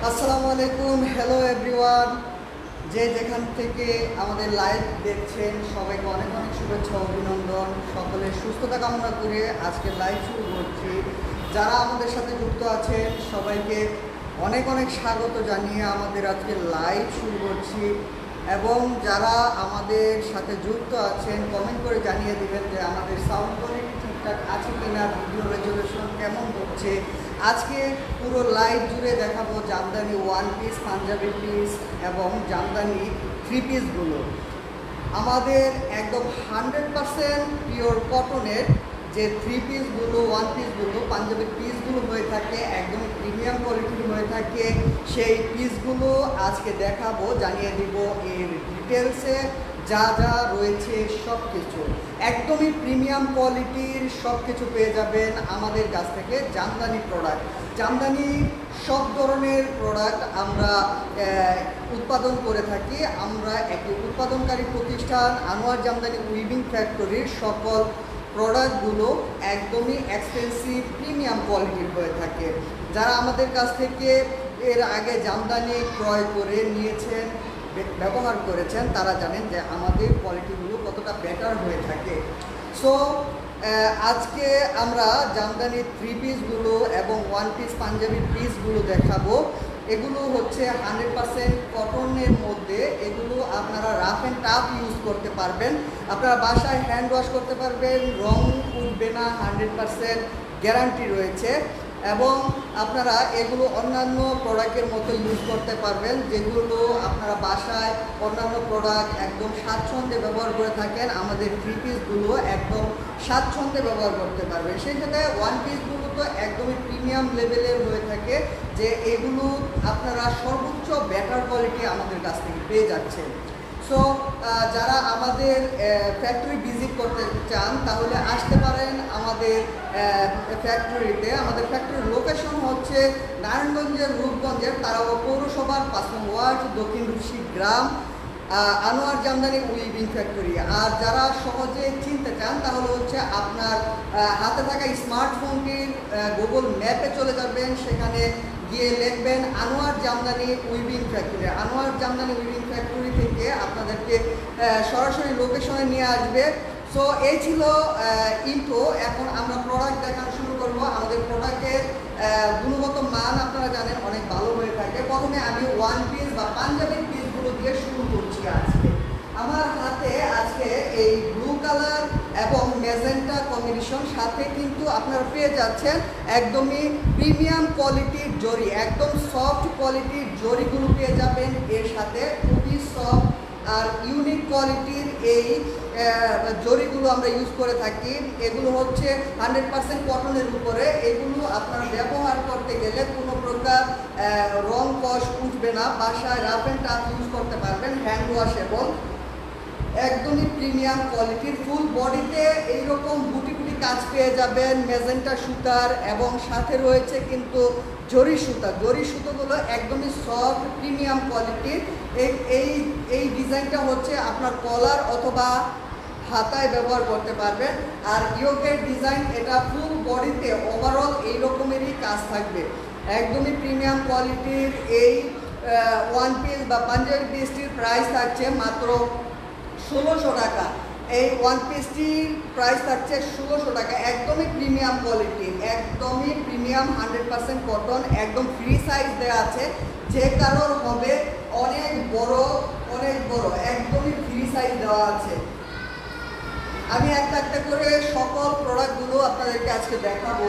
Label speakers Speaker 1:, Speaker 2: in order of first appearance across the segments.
Speaker 1: আসসালামু আলাইকুম, hello everyone. যে যেখান থেকে আমাদের লাইভ দেখছেন সবাইকে অনেক অনেক শুভেচ্ছা অভিনন্দন। সকলের সুস্থতা কামনা করে আজকে লাইভ শুরু করছি। যারা আমাদের সাথে যুক্ত আছেন সবাইকে অনেক অনেক স্বাগত জানিয়ে আমাদের আজকে লাইভ শুরু করছি। এবং যারা আমাদের সাথে যুক্ত আছেন কমেন্ট করে জানিয়ে দিবেন যে আমাদের সাউন্ড কোয়ালিটি ঠিকঠাক আছে কিনা, ভিডিও রেজলিউশন কেমন হচ্ছে। আজকে পুরো লাইভ জুড়ে দেখাবো Jamdani one piece, Punjabi piece এবং জামদানি থ্রি পিসগুলো। আমাদের একদম 100% পিওর কটনের যে থ্রি পিসগুলো, ওয়ান পিসগুলো, পাঞ্জাবি পিসগুলো হয়ে থাকে একদম প্রিমিয়াম কোয়ালিটির হয়ে থাকে। সেই পিসগুলো আজকে দেখাবো, জানিয়ে দিব এর ডিটেলসে যা যা রয়েছে সব কিছু। একদমই প্রিমিয়াম কোয়ালিটির সব কিছু পেয়ে যাবেন আমাদের কাছ থেকে। জামদানি প্রোডাক্ট, জামদানি সব ধরনের প্রোডাক্ট আমরা উৎপাদন করে থাকি। আমরা একটি উৎপাদনকারী প্রতিষ্ঠান আনোয়ার জামদানি উইভিং ফ্যাক্টরির সকল প্রোডাক্টগুলো একদমই এক্সপেন্সিভ প্রিমিয়াম কোয়ালিটির হয়ে থাকে। যারা আমাদের কাছ থেকে এর আগে জামদানি ক্রয় করে নিয়েছেন, ব্যবহার করেছেন, তারা জানেন যে আমাদের কোয়ালিটিগুলো কতটা বেটার হয়ে থাকে। সো আজকে আমরা জামদানি থ্রি পিসগুলো এবং ওয়ান পিস পাঞ্জাবি পিসগুলো দেখাবো। এগুলো হচ্ছে 100% কটনের মধ্যে। এগুলো আপনারা রাফ অ্যান্ড টাফ ইউজ করতে পারবেন, আপনারা বাসায় হ্যান্ড ওয়াশ করতে পারবেন, রং উঠবে না, 100% গ্যারান্টি রয়েছে। এবং আপনারা এগুলো অন্যান্য প্রোডাক্টের মতো ইউজ করতে পারবেন, যেগুলো আপনারা বাসায় অন্যান্য প্রোডাক্ট একদম স্বাচ্ছন্দ্যে ব্যবহার করে থাকেন। আমাদের থ্রি পিসগুলো একদম স্বাচ্ছন্দ্যে ব্যবহার করতে পারবেন। সেই সাথে ওয়ান পিসগুলো তো একদমই প্রিমিয়াম লেভেলের হয়ে থাকে, যে এগুলো আপনারা সর্বোচ্চ বেটার কোয়ালিটি আমাদের কাছ থেকে পেয়ে যাচ্ছেন। সো যারা আমাদের ফ্যাক্টরি ভিজিট করতে চান তাহলে আসতে পারেন আমাদের ফ্যাক্টরিতে। আমাদের ফ্যাক্টরির লোকেশন হচ্ছে নারায়ণগঞ্জের রূপগঞ্জের তারাও পৌরসভার 5 নং ওয়ার্ড, দক্ষিণ রুশি গ্রাম, আনোয়ার জামদানি উইভিং ফ্যাক্টরি। আর যারা সহজে চিনতে চান তাহলে হচ্ছে আপনার হাতে থাকা স্মার্টফোনটির গুগল ম্যাপে চলে যাবেন, সেখানে গিয়ে লিখবেন Anwar Jamdani weaving factory. Anwar Jamdani weaving factory থেকে আপনাদেরকে সরাসরি লোকেশনে নিয়ে আসবে। সো এই ছিল ইন্ট্রো। এখন আমরা প্রোডাক্ট দেখানো শুরু করবো। আমাদের প্রোডাক্টের গুণগত মান আপনারা জানেন অনেক ভালো হয়ে থাকে। প্রথমে আমি ওয়ান পিস বা পাঞ্জাবি পিসগুলো দিয়ে শুরু করছি। আজকে আমার হাতে আজকে এই ব্লু কালার এবং ম্যাজেন্টা কম্বিনেশন, সাথে কিন্তু আপনারা পেয়ে যাচ্ছেন একদমই প্রিমিয়াম কোয়ালিটির জরি, একদম সফট কোয়ালিটির জরিগুলো পেয়ে যাবেন এর সাথে। খুবই সফট আর ইউনিক কোয়ালিটির এই জরিগুলো আমরা ইউজ করে থাকি। এগুলো হচ্ছে 100% কটনের উপরে। এগুলো আপনারা ব্যবহার করতে গেলে কোনো প্রকার রং কষ উঠবে না, বাসায় রাফ অ্যান্ড টাফ ইউজ করতে পারবেন, হ্যান্ড ওয়াশেবল, একদমই প্রিমিয়াম কোয়ালিটির। ফুল বডিতে এইরকম বুটি বুটি কাজ পেয়ে যাবেন ম্যাজেন্টা সুতার, এবং সাথে রয়েছে কিন্তু জরি সুতা। জরি সুতোগুলো একদমই সফট প্রিমিয়াম কোয়ালিটির। এই ডিজাইনটা হচ্ছে আপনার কলার অথবা হাতায় ব্যবহার করতে পারবেন। আর ইয়োগের ডিজাইন, এটা ফুল বডিতে ওভারঅল এই রকমেরই কাজ থাকবে। একদমই প্রিমিয়াম কোয়ালিটির এই ওয়ান পিস বা পাঞ্জাবি পিসটির প্রাইস থাকছে মাত্র 1600 টাকা। এই ওয়ান পিসটির প্রাইস থাকছে 1600 টাকা। একদমই প্রিমিয়াম কোয়ালিটি, একদমই প্রিমিয়াম, 100% কটন, একদম ফ্রি সাইজ দেওয়া আছে। যে কারোর হবে অনেক বড়, অনেক বড়, একদমই ফ্রি সাইজ দেওয়া আছে। আমি একটা একটা করে সকল প্রোডাক্টগুলো আপনাদেরকে আজকে দেখাবো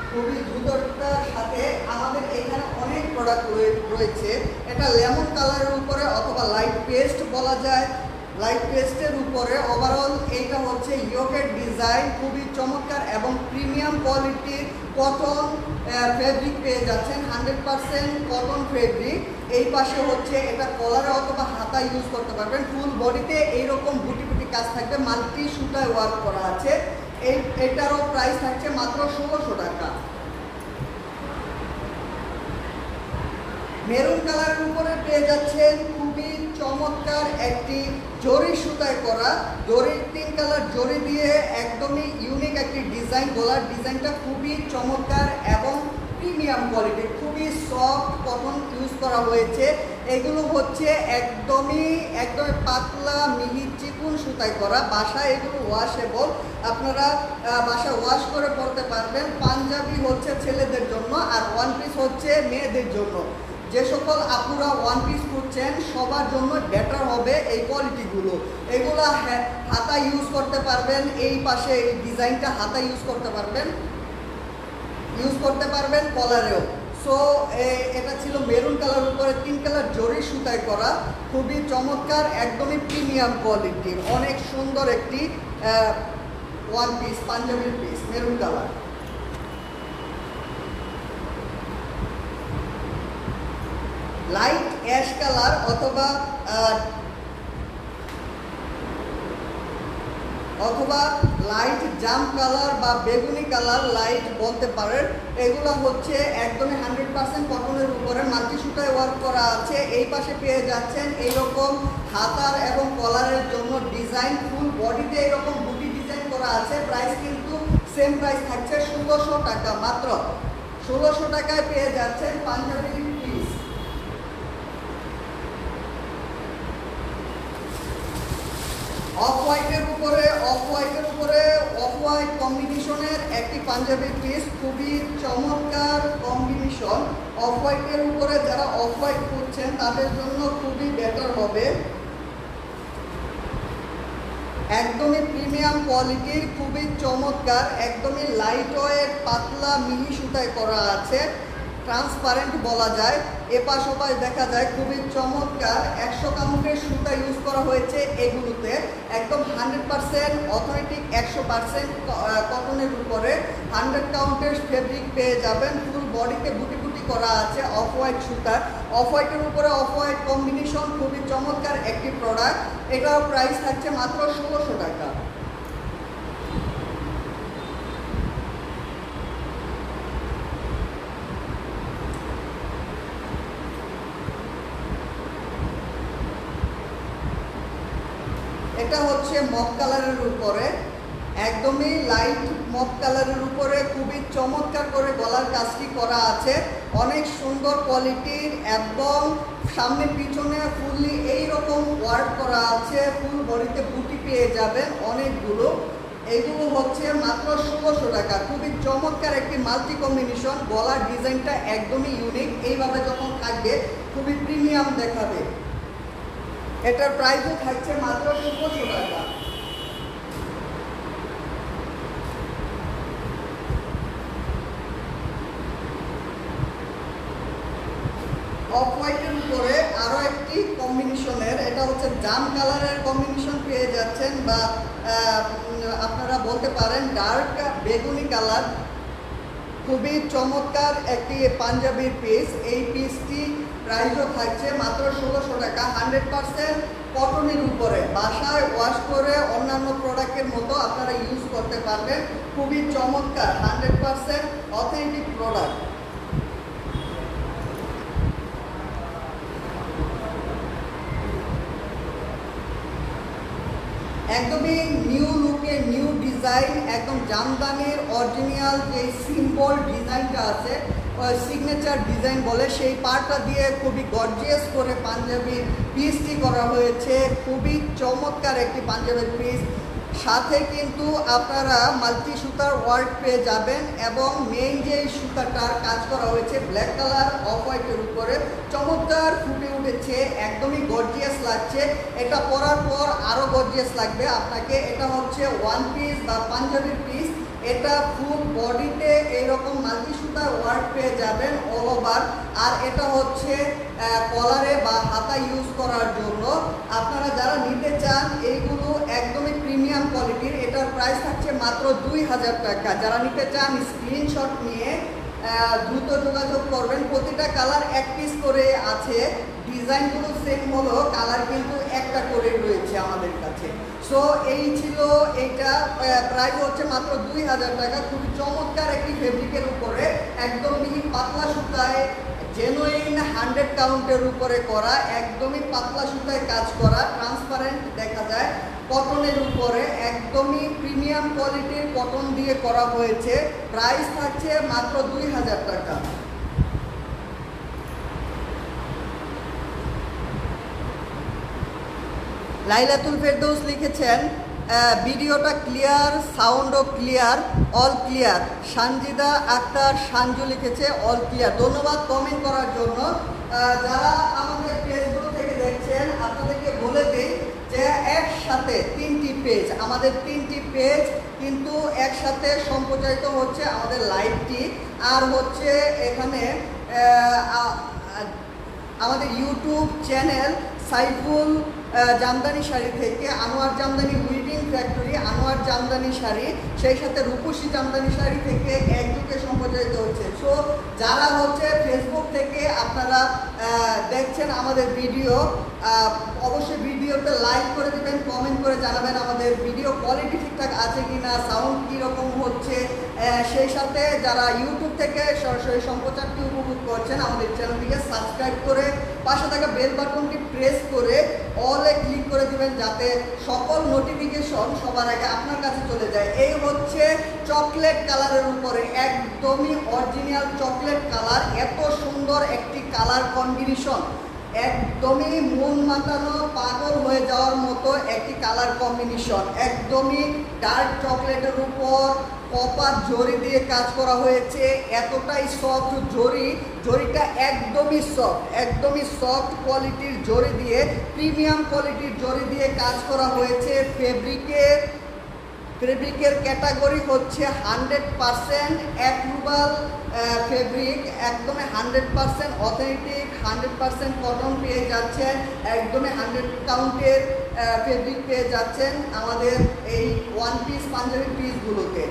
Speaker 1: খুবই দ্রুততার সাথে। আমাদের এখানে অনেক প্রোডাক্ট রয়েছে। এটা লেমন কালারের উপরে অথবা লাইট পেস্ট বলা যায়, লাইট পেস্টের উপরে। ওভারঅল এইটা হচ্ছে ইয়োকের ডিজাইন, খুবই চমৎকার এবং প্রিমিয়াম কোয়ালিটির কটন ফেব্রিক পেয়ে যাচ্ছেন, 100% কটন ফেব্রিক। এই পাশে হচ্ছে এটা কলারে অথবা হাতা ইউজ করতে পারবেন। ফুল বডিতে এইরকম বুটি বুটি কাজ থাকবে, মাল্টি সুতায় ওয়ার্ক করা আছে। এটারও প্রাইস থাকছে মাত্র 1600 টাকা। মেরুন কালারের উপরে পেয়ে যাচ্ছেন খুবই চমৎকার একটি জরি সুতায় করা, জরির 3 কালার জরি দিয়ে একদমই ইউনিক একটি ডিজাইন। গলার ডিজাইনটা খুবই চমৎকার এবং প্রিমিয়াম কোয়ালিটির, খুবই সফট কটন ইউজ করা হয়েছে। এগুলো হচ্ছে একদমই পাতলা মিহি চিকুন সুতায় করা। বাসায় এগুলো ওয়াশেবল, আপনারা বাসায় ওয়াশ করে পরতে পারবেন। পাঞ্জাবি হচ্ছে ছেলেদের জন্য, আর ওয়ান পিস হচ্ছে মেয়েদের জন্য। যে সকল আপুরা ওয়ান পিস করছেন সবার জন্য বেটার হবে এই কোয়ালিটিগুলো। এগুলা হাতা ইউজ করতে পারবেন, এই পাশে এই ডিজাইনটা হাতা ইউজ করতে পারবেন কলারেও। সো এটা ছিল মেরুন কালার উপরে 3 কালার জরি সুতায় করা, খুবই চমৎকার, একদমই প্রিমিয়াম কোয়ালিটির, অনেক সুন্দর একটি ওয়ান পিস, পাঞ্জাবির piece, maroon colour. Light ash colour অথবা লাইট জাম কালার বা বেগুনি কালার লাইট বলতে পারেন। এগুলো হচ্ছে একদমই 100% কটনের উপরে মাল্টি সুতায় ওয়ার্ক করা আছে। এই পাশে পেয়ে যাচ্ছেন এইরকম হাতার এবং কলারের জন্য ডিজাইন, ফুল বডিতে এরকম বুটি ডিজাইন করা আছে। প্রাইস কিন্তু সেম প্রাইস থাকছে 1600 টাকা, মাত্র 1600 টাকায় পেয়ে যাচ্ছেন পাঞ্জাবি পিস। অফ হোয়াইট কম্বিনেশনের একটি পাঞ্জাবি পিস, খুবই চমৎকার কম্বিনেশন। অফ হোয়াইটের উপরে যারা অফ হোয়াইট করছেন তাদের জন্য খুবই বেটার হবে। একদমই প্রিমিয়াম কোয়ালিটির, খুবই চমৎকার, একদমই লাইট ওয়েট পাতলা মিহি সুতায় করা আছে, ট্রান্সপারেন্ট বলা যায়। এপাশ ওপাশ দেখা যায়, খুবই চমৎকার। 100 কাউন্টের সুতা ইউজ করা হয়েছে এগুলোতে, একদম 100% অথেন্টিক, 100% কটনের উপরে 100 কাউন্টের ফেব্রিক পেয়ে যাবেন। ফুল বডিতে বুটি বুটি করা আছে অফ হোয়াইট সুতার। অফ হোয়াইটের উপরে অফ হোয়াইট কম্বিনেশন, খুবই চমৎকার একটি প্রোডাক্ট। এটার প্রাইস থাকছে মাত্র 1600 টাকা। এটা হচ্ছে মক কালারের উপরে, একদমই লাইট মক কালারের উপরে খুবই চমৎকার করে গলার কাজটি করা আছে, অনেক সুন্দর কোয়ালিটির, এবং সামনে পিছনে ফুললি এইরকম ওয়ার্ক করা আছে। ফুল বডিতে বুটি পেয়ে যাবেন অনেকগুলো। এইগুলো হচ্ছে মাত্র 1600 টাকা। খুবই চমৎকার একটি মাল্টি কম্বিনেশন, গলার ডিজাইনটা একদমই ইউনিক। এইভাবে যখন থাকবে খুবই প্রিমিয়াম দেখাবে। এটার প্রাইসও থাকছে মাত্র 1600 টাকা। অফ হোয়াইটের উপরে আরও একটি কম্বিনেশনের, এটা হচ্ছে জাম কালারের কম্বিনেশন পেয়ে যাচ্ছেন, বা আপনারা বলতে পারেন ডার্ক বেগুনি কালার। খুবই চমৎকার একটি পাঞ্জাবির পিস। এই পিসটি প্রাইসও থাকছে মাত্র 1600 টাকা। 100% কটনের উপরে, বাসায় ওয়াশ করে অন্যান্য প্রোডাক্টের মতো আপনারা ইউজ করতে পারবেন। খুবই চমৎকার, 100% অথেন্টিক প্রোডাক্ট। একদমই নিউ লুকে, নিউ ডিজাইন, একদম জামদানির অরিজিনাল যে সিম্বল ডিজাইনটা আছে, সিগনেচার ডিজাইন বলে, সেই পার্টটা দিয়ে খুবই গর্জিয়াস করে পাঞ্জাবির পিসটি করা হয়েছে। খুবই চমৎকার একটি পাঞ্জাবির পিস। সাথে কিন্তু আপনারা মাল্টি সুতার ওয়ার্ক পেয়ে যাবেন, এবং মেইন যে সুতাটার কাজ করা হয়েছে ব্ল্যাক কালার অফ হোয়াইটের উপরে, চমৎকার ফুটে উঠেছে, একদমই গর্জিয়াস লাগছে। এটা পরার পর আরও গর্জিয়াস লাগবে আপনাকে। এটা হচ্ছে ওয়ান পিস বা পাঞ্জাবির পিস। এটা ফুল বডিতে এইরকম মাল্টি সুতার ওয়ার্ক পেয়ে যাবেন অল ওভার। আর এটা হচ্ছে কলারে বা হাতা ইউজ করার জন্য। আপনারা যারা নিতে চান এইগুলো একদমই প্রিমিয়াম কোয়ালিটির। এটার প্রাইস থাকছে মাত্র 2000 টাকা। যারা নিতে চান স্ক্রিনশট নিয়ে দ্রুত যোগাযোগ করবেন। প্রতিটা কালার এক পিস করে আছে, ডিজাইনগুলো সেম হলো, কালার কিন্তু একটা করে রয়েছে আমাদের কাছে। সো এই ছিল এইটা, প্রাইস হচ্ছে মাত্র 2000 টাকা। খুবই চমৎকার একটি ফেব্রিকের উপরে, একদম মিহি পাতলা সুতায়, জেনুইন 100 কাউন্টের উপরে করা, একদমই পাতলা সুতায় কাজ করা, ট্রান্সপারেন্ট দেখা যায়। কটনের উপরে, একদমই প্রিমিয়াম কোয়ালিটির কটন দিয়ে করা হয়েছে। প্রাইস থাকছে মাত্র 2000 টাকা। লাইলাতুল ফেরদৌস লিখেছেন ভিডিওটা ক্লিয়ার, সাউন্ডও clear, all clear. Sanjida Akter Sanju লিখেছে অল ক্লিয়ার। ধন্যবাদ কমেন্ট করার জন্য। যারা আমাদের ফেসবুক থেকে দেখছেন আপনাদেরকে বলে দিই যে একসাথে 3টি পেজ, আমাদের 3টি পেজ কিন্তু একসাথে সম্প্রচারিত হচ্ছে আমাদের লাইভটি। আর হচ্ছে এখানে আমাদের ইউটিউব চ্যানেল সাইফুল জামদানি শাড়ি থেকে, আনোয়ার জামদানি উইভিং ফ্যাক্টরি, আনোয়ার জামদানি শাড়ি, সেই সাথে রূপসী জামদানি শাড়ি থেকে একযোগে সম্প্রচারিত হচ্ছে। সো যারা হচ্ছে ফেসবুক থেকে আপনারা দেখছেন আমাদের ভিডিও, অবশ্যই ভিডিওতে লাইক করে দেবেন, কমেন্ট করে জানাবেন আমাদের ভিডিও কোয়ালিটি ঠিকঠাক আছে কি না, সাউন্ড কীরকম হচ্ছে। সেই সাথে যারা ইউটিউব থেকে সরাসরি সম্প্রচারটি উপভোগ করছেন আমাদের চ্যানেলটিকে সাবস্ক্রাইব করে পাশে থাকা বেল বাটনটি প্রেস করে অলে ক্লিক করে দিবেন, যাতে সকল নোটিফিকেশন সবার আগে আপনার কাছে চলে যায়। এই হচ্ছে চকলেট কালারের উপরে, একদমই অরিজিনাল চকলেট কালার। এত সুন্দর একটি কালার কম্বিনেশন, একদমই মন মাতানো, পাগল হয়ে যাওয়ার মতো একটি কালার কম্বিনেশন। একদমই ডার্ক চকলেটের উপর কপার জরি দিয়ে কাজ করা হয়েছে। এতটাই সফট জরিটা একদমই সফট কোয়ালিটির জরি দিয়ে, প্রিমিয়াম কোয়ালিটির জরি দিয়ে কাজ করা হয়েছে। ফেব্রিকের ক্যাটাগরি হচ্ছে 100% অ্যাপ্রুভাল ফেব্রিক, একদমই 100% অথেন্টিক, 100% কটন পেয়ে যাচ্ছেন, একদমই 100 কাউন্টের ফেব্রিক পেয়ে যাচ্ছেন আমাদের এই ওয়ান পিস পাঞ্জাবি পিসগুলোতে।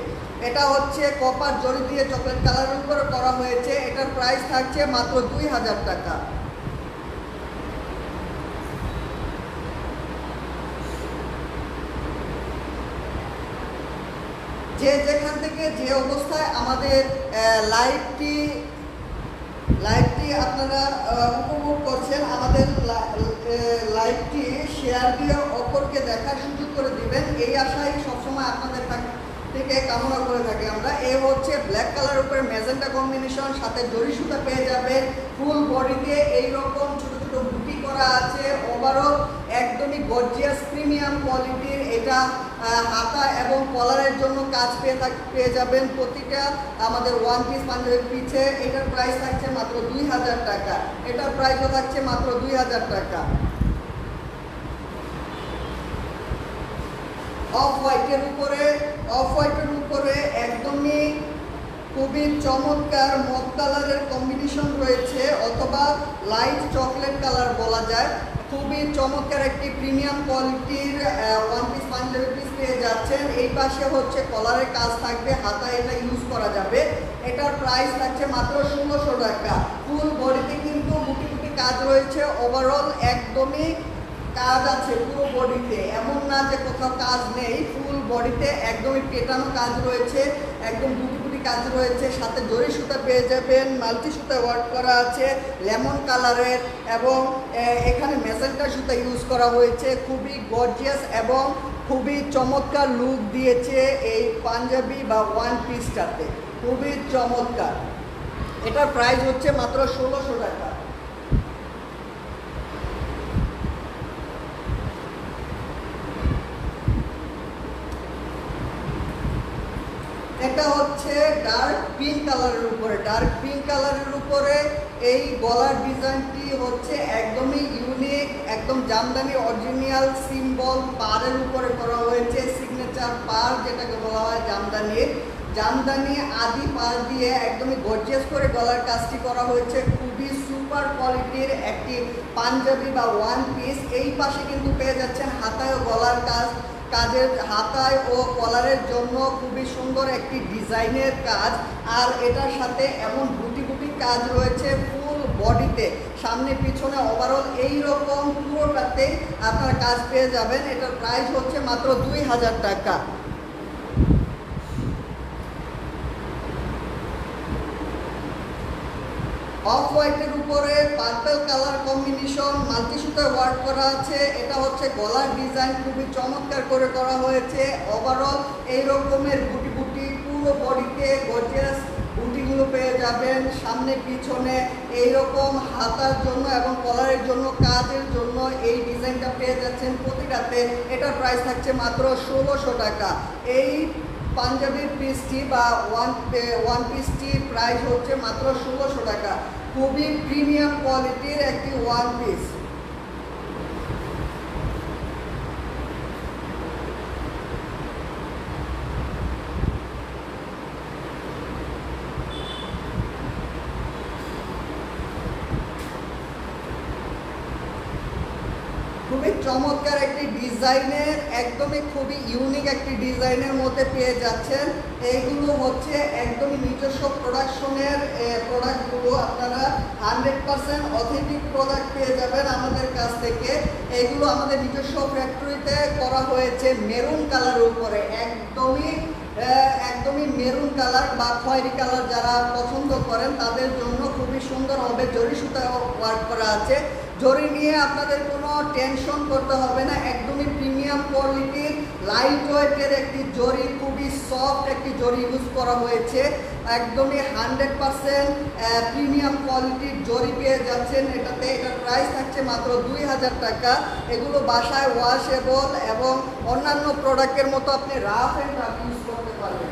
Speaker 1: এটা হচ্ছে কপার জরি দিয়ে চকলেট কালারের উপরে করা হয়েছে। এটার প্রাইস থাকছে মাত্র 2000 টাকা। যে যেখান থেকে যে অবস্থায় আমাদের লাইভটি আপনারা উপভোগ করছেন, আমাদের লাইভটি শেয়ার দিয়ে অপরকে দেখার সুযোগ করে দিবেন, এই আশাই সবসময় আপনাদের থেকে কামনা করে থাকি আমরা। এই হচ্ছে ব্ল্যাক কালার উপরে ম্যাজেন্টা কম্বিনেশন, সাথে জরি সুতা পেয়ে যাবেন। ফুল বডিতে এইরকম ছোট ছোট বুটি করা আছে। ওভারঅল একদমই গর্জিয়াস প্রিমিয়াম কোয়ালিটির। এটা হাতা এবং কলারের জন্য কাজ পেয়ে যাবেন প্রতিটা আমাদের ওয়ান পিস পাঞ্জাবির পিছে। এটার প্রাইস থাকছে মাত্র 2000 টাকা। এটার প্রাইসও থাকছে মাত্র 2000 টাকা। অফ হোয়াইটের উপরে একদমই খুবই চমৎকার মদ কালারের কম্বিনেশন রয়েছে, অথবা লাইট চকলেট কালার বলা যায়। খুবই চমৎকার একটি প্রিমিয়াম কোয়ালিটির ওয়ান পিস পাঞ্জাবি পিস পেয়ে যাচ্ছেন। এই পাশে হচ্ছে কলারের কাজ থাকবে, হাতায় এটা ইউজ করা যাবে। এটার প্রাইস থাকছে মাত্র 1600 টাকা। ফুল বডিতে কিন্তু মুটি কাজ রয়েছে। ওভারঅল একদমই কাজ আছে পুরো বডিতে, এমন না যে কোথাও কাজ নেই। ফুল বডিতে একদমই পেটানো কাজ রয়েছে, একদম বুটি কাজ রয়েছে। সাথে জরি সুতা পেয়ে যাবেন, মাল্টি সুতা ওয়ার্ক করা আছে লেমন কালারের, এবং এখানে ম্যাজেন্টা সুতা ইউজ করা হয়েছে। খুবই গর্জিয়াস এবং খুবই চমৎকার লুক দিয়েছে এই পাঞ্জাবি বা ওয়ান পিসটাতে, খুবই চমৎকার। এটার প্রাইস হচ্ছে মাত্র 1600 টাকা। এটা হচ্ছে ডার্ক পিঙ্ক কালারের উপরে এই গলার ডিজাইনটি হচ্ছে একদমই ইউনিক, একদম জামদানি অরিজিনাল সিম্বল পাড়ের উপরে করা হয়েছে। সিগনেচার পাড় যেটাকে বলা হয় জামদানি আদি পাড় দিয়ে একদমই গর্জিয়াস করে গলার কাজটি করা হয়েছে। খুবই সুপার কোয়ালিটির একটি পাঞ্জাবি বা ওয়ান পিস। এই পাশে কিন্তু পেয়ে যাচ্ছেন হাতায় ও গলার কাজের, হাতায় ও কলারের জন্য খুবই সুন্দর একটি ডিজাইনের কাজ। আর এটার সাথে এমন বুটি কাজ রয়েছে ফুল বডিতে, সামনে পিছনে ওভারঅল এইরকম পুরোটাতে আপনারা কাজ পেয়ে যাবেন। এটার প্রাইস হচ্ছে মাত্র 2000 টাকা। অফ হোয়াইটের উপরে পার্পল কালার কম্বিনেশন মাল্টি সুতায় ওয়ার্ক করা আছে। এটা হচ্ছে গলার ডিজাইন খুবই চমৎকার করে করা হয়েছে। ওভারঅল এই রকমের বুটি বুটি পুরো বডিতে গর্জিয়াস বুটিগুলো পেয়ে যাবেন। সামনে পিছনে এইরকম হাতার জন্য এবং কলারের জন্য কাজের জন্য এই ডিজাইনটা পেয়ে যাচ্ছেন প্রতিটাতে। এটার প্রাইস থাকছে মাত্র 1600 টাকা। এই পাঞ্জাবির পিসটি বা ওয়ান পিসটি প্রাইস হচ্ছে মাত্র 1600 টাকা। খুবই প্রিমিয়াম কোয়ালিটির একটি ওয়ান পিস। খুবই চমৎকার একটি ডিজাইনের, একদমই খুবই ইউনিক একটি ডিজাইনের মধ্যে পেয়ে যাচ্ছেন। এইগুলো হচ্ছে একদমই নিজস্ব প্রোডাকশনের প্রোডাক্টগুলো। আপনারা 100% অথেন্টিক প্রোডাক্ট পেয়ে যাবেন আমাদের কাছ থেকে। এইগুলো আমাদের নিজস্ব ফ্যাক্টরিতে করা হয়েছে মেরুন কালারের উপরে। একদমই মেরুন কালার বা খয়েরি কালার যারা পছন্দ করেন তাদের জন্য খুবই সুন্দর হবে। জরি সুতা ওয়ার্ক করা আছে। জরি নিয়ে আপনাদের কোনো টেনশন করতে হবে না। একদমই প্রিমিয়াম কোয়ালিটির লাইট ওয়েটের একটি জরি, খুবই সফট একটি জরি ইউজ করা হয়েছে। একদমই 100% প্রিমিয়াম কোয়ালিটির জরি পেয়ে যাচ্ছেন এটাতে। এটার প্রাইস থাকছে মাত্র 2000 টাকা। এগুলো বাসায় ওয়াশেবল এবং অন্যান্য প্রোডাক্টের মতো আপনি রাফ অ্যান্ড টাফ ইউজ করতে পারবেন।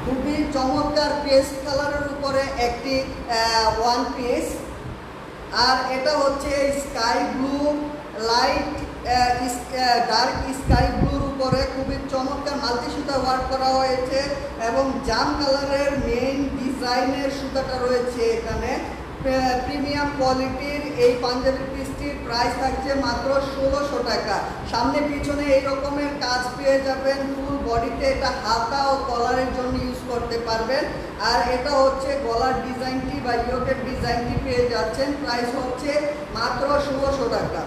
Speaker 1: খুবই চমৎকার পেস্ট কালারের উপরে একটি ওয়ান পিস। আর এটা হচ্ছে sky blue, light dark sky ব্লুর উপরে খুবই চমৎকার মাল্টি সুতা ওয়ার্ক করা হয়েছে এবং জাম কালারের মেইন ডিজাইনের সুতাটা রয়েছে এখানে। প্রিমিয়াম কোয়ালিটির এই পাঞ্জাবি পিসটির প্রাইস থাকছে মাত্র 1600 টাকা। সামনে পিছনে এই রকমের কাজ পেয়ে যাবেন ফুল বডিতে। এটা হাতা ও কলারের জন্য ইউজ করতে পারবেন। আর এটা হচ্ছে গলার ডিজাইনটি বা ইয়োকের ডিজাইনটি পেয়ে যাচ্ছেন। প্রাইস হচ্ছে মাত্র 1600 টাকা।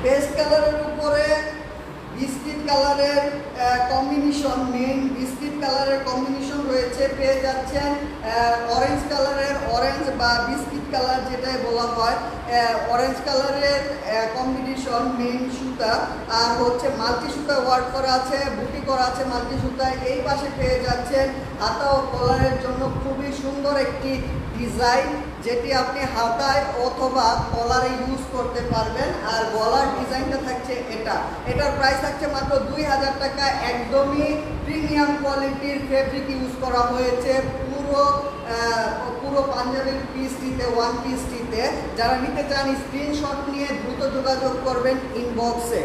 Speaker 1: পেস্ট কালারের উপরে বিস্কিট কালারের কম্বিনেশন, মেইন বিস্কিট কালারের কম্বিনেশন রয়েছে। পেয়ে যাচ্ছেন অরেঞ্জ কালারের, অরেঞ্জ বা বিস্কিট কালার যেটাই বলা হয়, অরেঞ্জ কালারের কম্বিনেশন মেইন সুতা। আর হচ্ছে মাল্টি সুতা ওয়ার্ক করা আছে, বুটি করা আছে মাল্টি সুতায়। এই পাশে পেয়ে যাচ্ছেন হাতা ও কলারের জন্য খুবই সুন্দর একটি ডিজাইন, যেটি আপনি হাতায় অথবা কলারে ইউজ করতে পারবেন। আর গলার ডিজাইনটা থাকছে এটার প্রাইস থাকছে মাত্র 2000 টাকা। একদমই প্রিমিয়াম কোয়ালিটির ফেব্রিক ইউজ করা হয়েছে পুরো পাঞ্জাবির পিসটিতে, ওয়ান পিসটিতে। যারা নিতে চান স্ক্রিনশট নিয়ে দ্রুত যোগাযোগ করবেন ইনবক্সে।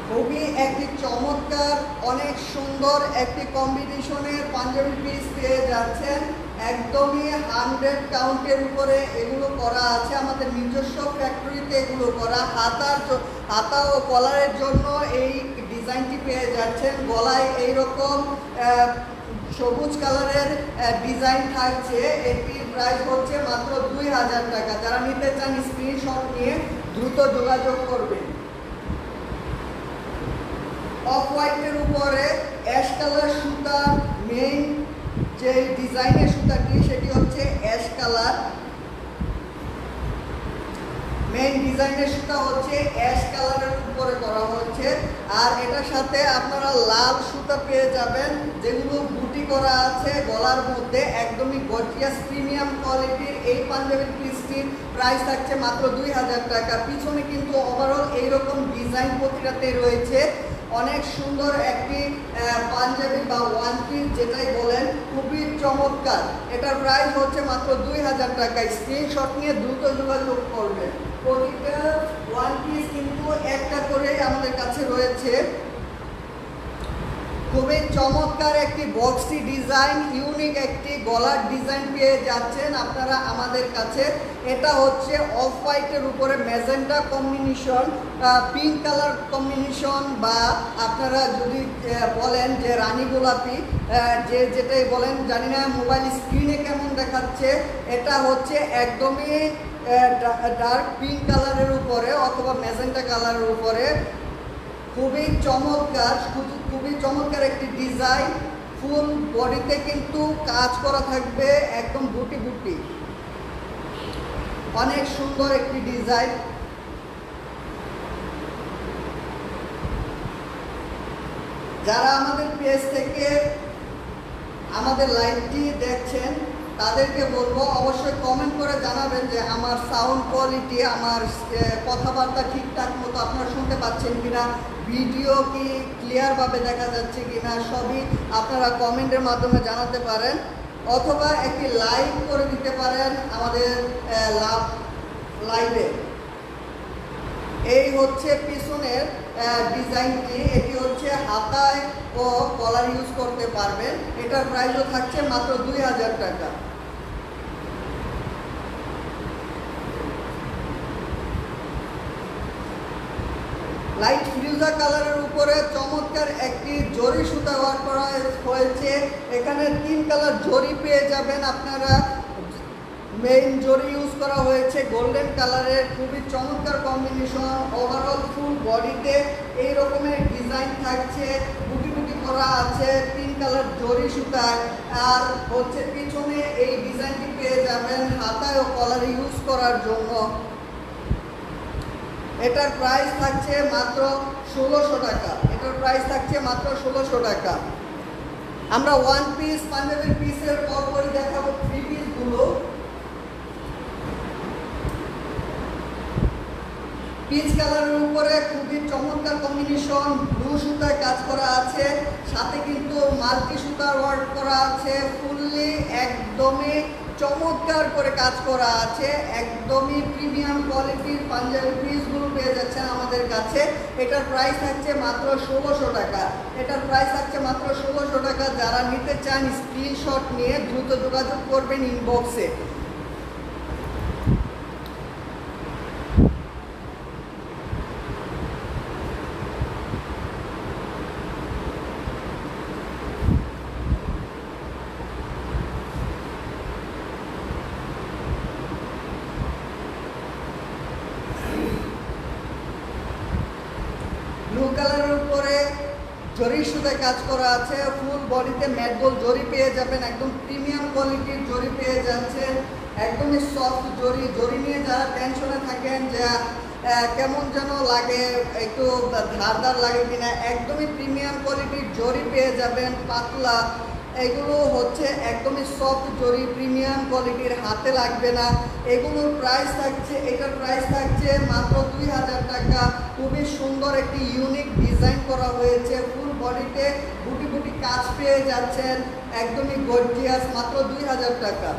Speaker 1: খুবই একটি চমৎকার, অনেক সুন্দর একটি কম্বিনেশনের পাঞ্জাবি পিস পেয়ে যাচ্ছেন। একদমই 100 কাউন্টের উপরে এগুলো করা আছে। আমাদের নিজস্ব ফ্যাক্টরিতে এগুলো করা। হাতা ও কলারের জন্য এই ডিজাইনটি পেয়ে যাচ্ছেন। গলায় এইরকম সবুজ কালারের ডিজাইন থাকছে। এটির প্রাইস হচ্ছে মাত্র 2000 টাকা। যারা নিতে চান স্ক্রিনশট নিয়ে দ্রুত যোগাযোগ করবেন। অফ হোয়াইটের উপরে অ্যাশ কালার সুতা, মেইন যে ডিজাইনের সুতাটি সেটি হচ্ছে অ্যাশ কালার। মেইন ডিজাইনের সুতা হচ্ছে অ্যাশ কালারের উপরে করা হচ্ছে। আর এটার সাথে আপনারা লাল সুতা পেয়ে যাবেন যেগুলো বুটি করা আছে গলার মধ্যে। একদমই গর্জিয়াস প্রিমিয়াম কোয়ালিটির এই পাঞ্জাবির পিসটির প্রাইস থাকছে মাত্র 2000 টাকা। পিছনে কিন্তু ওভারঅল এইরকম ডিজাইন প্রতিটাতে রয়েছে। অনেক সুন্দর একটি পাঞ্জাবি বা ওয়ান পিস যেটাই বলেন, খুবই চমৎকার। এটার প্রাইস হচ্ছে মাত্র 2000 টাকা। স্ক্রিনশট নিয়ে দ্রুত যোগাযোগ করবেন। প্রতিটা ওয়ান পিস কিন্তু একটা করে আমাদের কাছে রয়েছে। খুব খুবই চমৎকার একটি বক্সি ডিজাইন, ইউনিক একটি গলার ডিজাইন পেয়ে যাচ্ছেন আপনারা আমাদের কাছে। এটা হচ্ছে অফ হোয়াইটের উপরে magenta combination, pink colour combination, বা আপনারা যদি বলেন যে রানী গোলাপি, যে যেটাই বলেন জানি না মোবাইল স্ক্রিনে কেমন দেখাচ্ছে। এটা হচ্ছে একদমই ডার্ক পিঙ্ক কালারের উপরে অথবা ম্যাজেন্টা কালারের উপরে। খুবই চমৎকার একটি ডিজাইন। ফুল বডিতে কিন্তু কাজ করা থাকবে, একদম বুটি বুটি, অনেক সুন্দর একটি ডিজাইন। যারা আমাদের পেজ থেকে আমাদের লাইভটি দেখছেন তাদেরকে বলবো অবশ্যই কমেন্ট করে জানাবেন যে আমার সাউন্ড কোয়ালিটি, আমার কথাবার্তা ঠিকঠাক মতো আপনারা শুনতে পাচ্ছেন কিনা, ভিডিও কি ক্লিয়ারভাবে দেখা যাচ্ছে কিনা, সবই আপনারা কমেন্টের মাধ্যমে জানাতে পারেন, অথবা একটি লাইক করে দিতে পারেন আমাদের লাইভে। এই হচ্ছে পিছনের ডিজাইনটি, এটি হচ্ছে হাতায় ও কলার ইউজ করতে পারবেন। এটার প্রাইসও থাকছে মাত্র 2000 টাকা। লাইট ফিরোজা কালারের উপরে চমৎকার একটি জরি সুতা ওয়ার্ক করা হয়েছে। এখানে 3 কালার জরি পেয়ে যাবেন আপনারা। মেইন জরি ইউজ করা হয়েছে গোল্ডেন কালারের, খুবই চমৎকার কম্বিনেশন। ওভারঅল ফুল বডিতে এই রকমের ডিজাইন থাকছে, বুটি বুটি করা আছে 3 কালার জরি সুতায়। আর হচ্ছে পিছনে এই ডিজাইনটি পেয়ে যাবেন হাতায় ও কলারে ইউজ করার জন্য। এটার প্রাইস থাকছে মাত্র 1600 টাকা। এটার প্রাইস থাকছে মাত্র 1600 টাকা। আমরা ওয়ান পিস পাঞ্জাবির পিসের পরপরই দেখাবো 3 পিসগুলো। পিচ কালারের উপরে খুবই চমৎকার কম্বিনেশন, ব্লু সুতায় কাজ করা আছে, সাথে কিন্তু মাল্টি সুতার ওয়ার্ক করা আছে। ফুললি একদমই চমৎকার করে কাজ করা আছে, একদমই প্রিমিয়াম কোয়ালিটির পাঞ্জাবি পিসগুলো পেয়ে যাচ্ছেন আমাদের কাছে। এটার প্রাইস থাকছে মাত্র 1600 টাকা। এটার প্রাইস থাকছে মাত্র 1600 টাকা। যারা নিতে চান স্ক্রিনশট নিয়ে দ্রুত যোগাযোগ করবেন ইনবক্সে। ব্লু কালারের উপরে জরি সুতায় কাজ করা আছে, ফুল বডিতে ম্যাট গোল জরি পেয়ে যাবেন, একদম প্রিমিয়াম কোয়ালিটির জরি পেয়ে যাচ্ছেন, একদমই সফট জরি। জরি নিয়ে যারা টেনশনে থাকেন যে কেমন যেন লাগে, একটু ধার লাগে কিনা, একদমই প্রিমিয়াম কোয়ালিটির জরি পেয়ে যাবেন, পাতলা। এগুলো হচ্ছে একদমই সফট জরি, প্রিমিয়াম কোয়ালিটির, হাতে লাগবে না। এগুলোর প্রাইস থাকছে, এটার প্রাইস থাকছে মাত্র 2000 টাকা। খুবই সুন্দর একটি ইউনিক ডিজাইন করা হয়েছে, ফুল বডিতে বুটি বুটি কাজ পেয়ে যাচ্ছেন, একদমই গর্জিয়াস, মাত্র 2000 টাকা।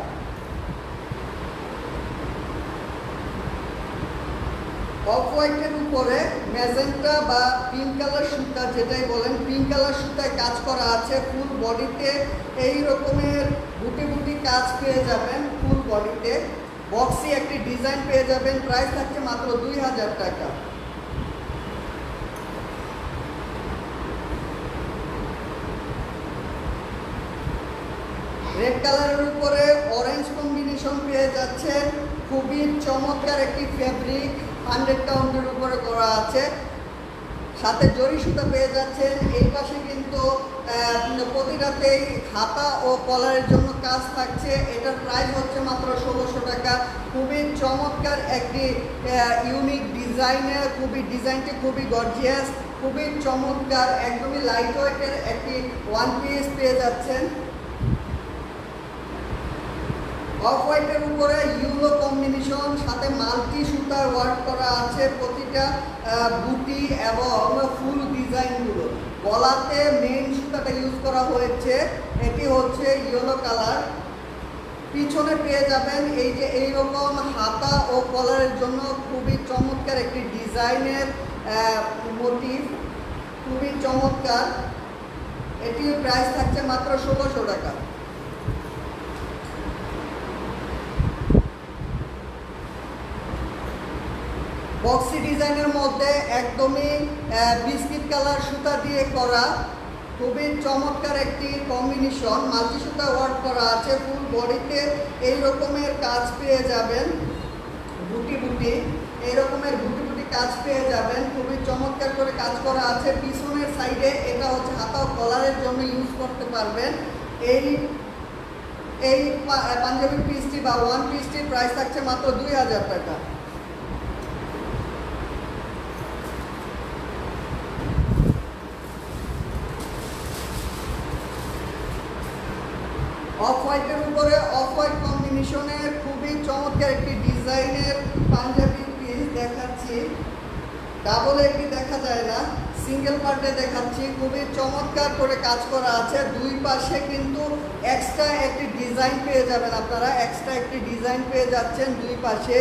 Speaker 1: অফ হোয়াইটের উপরে ম্যাজেন্টা বা পিঙ্ক কালার সুতা, যেটাই বলেন, পিঙ্ক কালার সুতায় কাজ করা আছে। ফুল বডিতে এই রকমের বুটি বুটি কাজ পেয়ে যাবেন, ফুল বডিতে বক্সি একটি ডিজাইন পেয়ে যাবেন। প্রাইস থাকছে মাত্র 2000 টাকা। রেড কালারের উপরে অরেঞ্জ কম্বিনেশন পেয়ে যাচ্ছেন, খুবই চমৎকার একটি ফেব্রিক, 100 কাউন্টের উপরে করা আছে, সাথে জরি সুতা পেয়ে যাচ্ছেন। এই পাশে কিন্তু প্রতিটাতেই হাতা ও কলারের জন্য কাজ থাকছে। এটার প্রাইস হচ্ছে মাত্র 1600 টাকা। খুবই চমৎকার একটি ইউনিক ডিজাইনের, ডিজাইনটি খুবই গর্জিয়াস, খুবই চমৎকার, একদমই লাইট ওয়েটের একটি ওয়ান পিস পেয়ে যাচ্ছেন। অফ হোয়াইটের উপরে ইউলো কম্বিনেশন, সাথে মাল্টি সুতার ওয়ার্ক করা আছে প্রতিটা বুটি এবং ফুল ডিজাইনগুলো। গলাতে মেইন সুতাটা ইউজ করা হয়েছে, এটি হচ্ছে ইয়েলো কালার। পিছনে পেয়ে যাবেন এই যে এইরকম হাতা ও কলারের জন্য খুবই চমৎকার একটি ডিজাইনের মোটিভ, খুবই চমৎকার। এটি প্রাইস থাকছে মাত্র 1600 টাকা। বক্সি ডিজাইনের মধ্যে একদমই বিস্কিট কালার সুতা দিয়ে করা খুবই চমৎকার একটি কম্বিনেশন, মাল্টি সুতা ওয়ার্ক করা আছে। ফুল বডিতে এই রকমের কাজ পেয়ে যাবেন, বুটি বুটি এই রকমের বুটি বুটি কাজ পেয়ে যাবেন। খুবই চমৎকার করে কাজ করা আছে। পিছনের সাইডে এটা হচ্ছে হাতা ও কলারের জন্য ইউজ করতে পারবেন। এই পাঞ্জাবি পিসটি বা ওয়ান পিসটির প্রাইস থাকছে মাত্র 2000 টাকা। অফ হোয়াইটের উপরে অফ হোয়াইট কম্বিনেশনের খুবই চমৎকার একটি ডিজাইনের পাঞ্জাবি পিস দেখাচ্ছি। ডাবল এটি দেখা যায় না, সিঙ্গেল পার্টে দেখাচ্ছি। খুবই চমৎকার করে কাজ করা আছে। দুই পাশে কিন্তু এক্সট্রা একটি ডিজাইন পেয়ে যাবেন আপনারা, এক্সট্রা একটি ডিজাইন পেয়ে যাচ্ছেন। দুই পাশে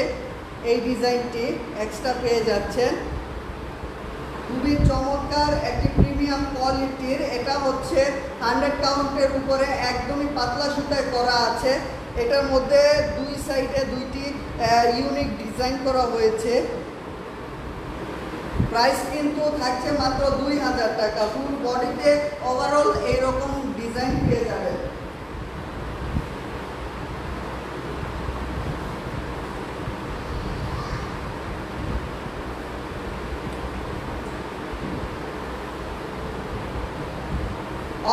Speaker 1: এই ডিজাইনটি এক্সট্রা পেয়ে যাচ্ছেন। খুবই চমৎকার একটি প্রিমিয়াম কোয়ালিটির। এটা হচ্ছে 100 কাউন্টের উপরে একদমই পাতলা সুতায় করা আছে। এটার মধ্যে দুই সাইডে দুইটি ইউনিক ডিজাইন করা হয়েছে। প্রাইস কিন্তু থাকছে মাত্র 2000 টাকা। ফুল বডিতে ওভারঅল এইরকম ডিজাইন পেয়ে যাবেন।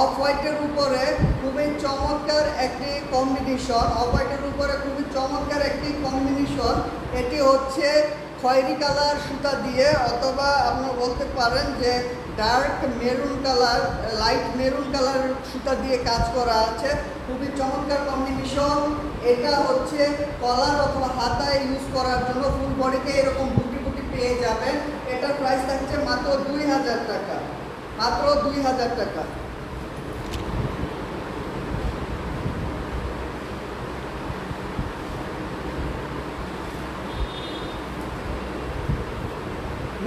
Speaker 1: অফ হোয়াইটের উপরে খুবই চমৎকার একটি কম্বিনেশন, অফ হোয়াইটের উপরে খুবই চমৎকার একটি কম্বিনেশন। এটি হচ্ছে খয়েরি কালার সুতা দিয়ে, অথবা আপনারা বলতে পারেন যে dark maroon colour, light maroon colour সুতা দিয়ে কাজ করা আছে। খুবই চমৎকার কম্বিনেশন। এটা হচ্ছে কলার অথবা হাতায় ইউজ করার জন্য। ফুল বডিতে এরকম বুটি বুটি পেয়ে যাবেন। এটার প্রাইস থাকছে মাত্র 2000 টাকা, মাত্র 2000 টাকা।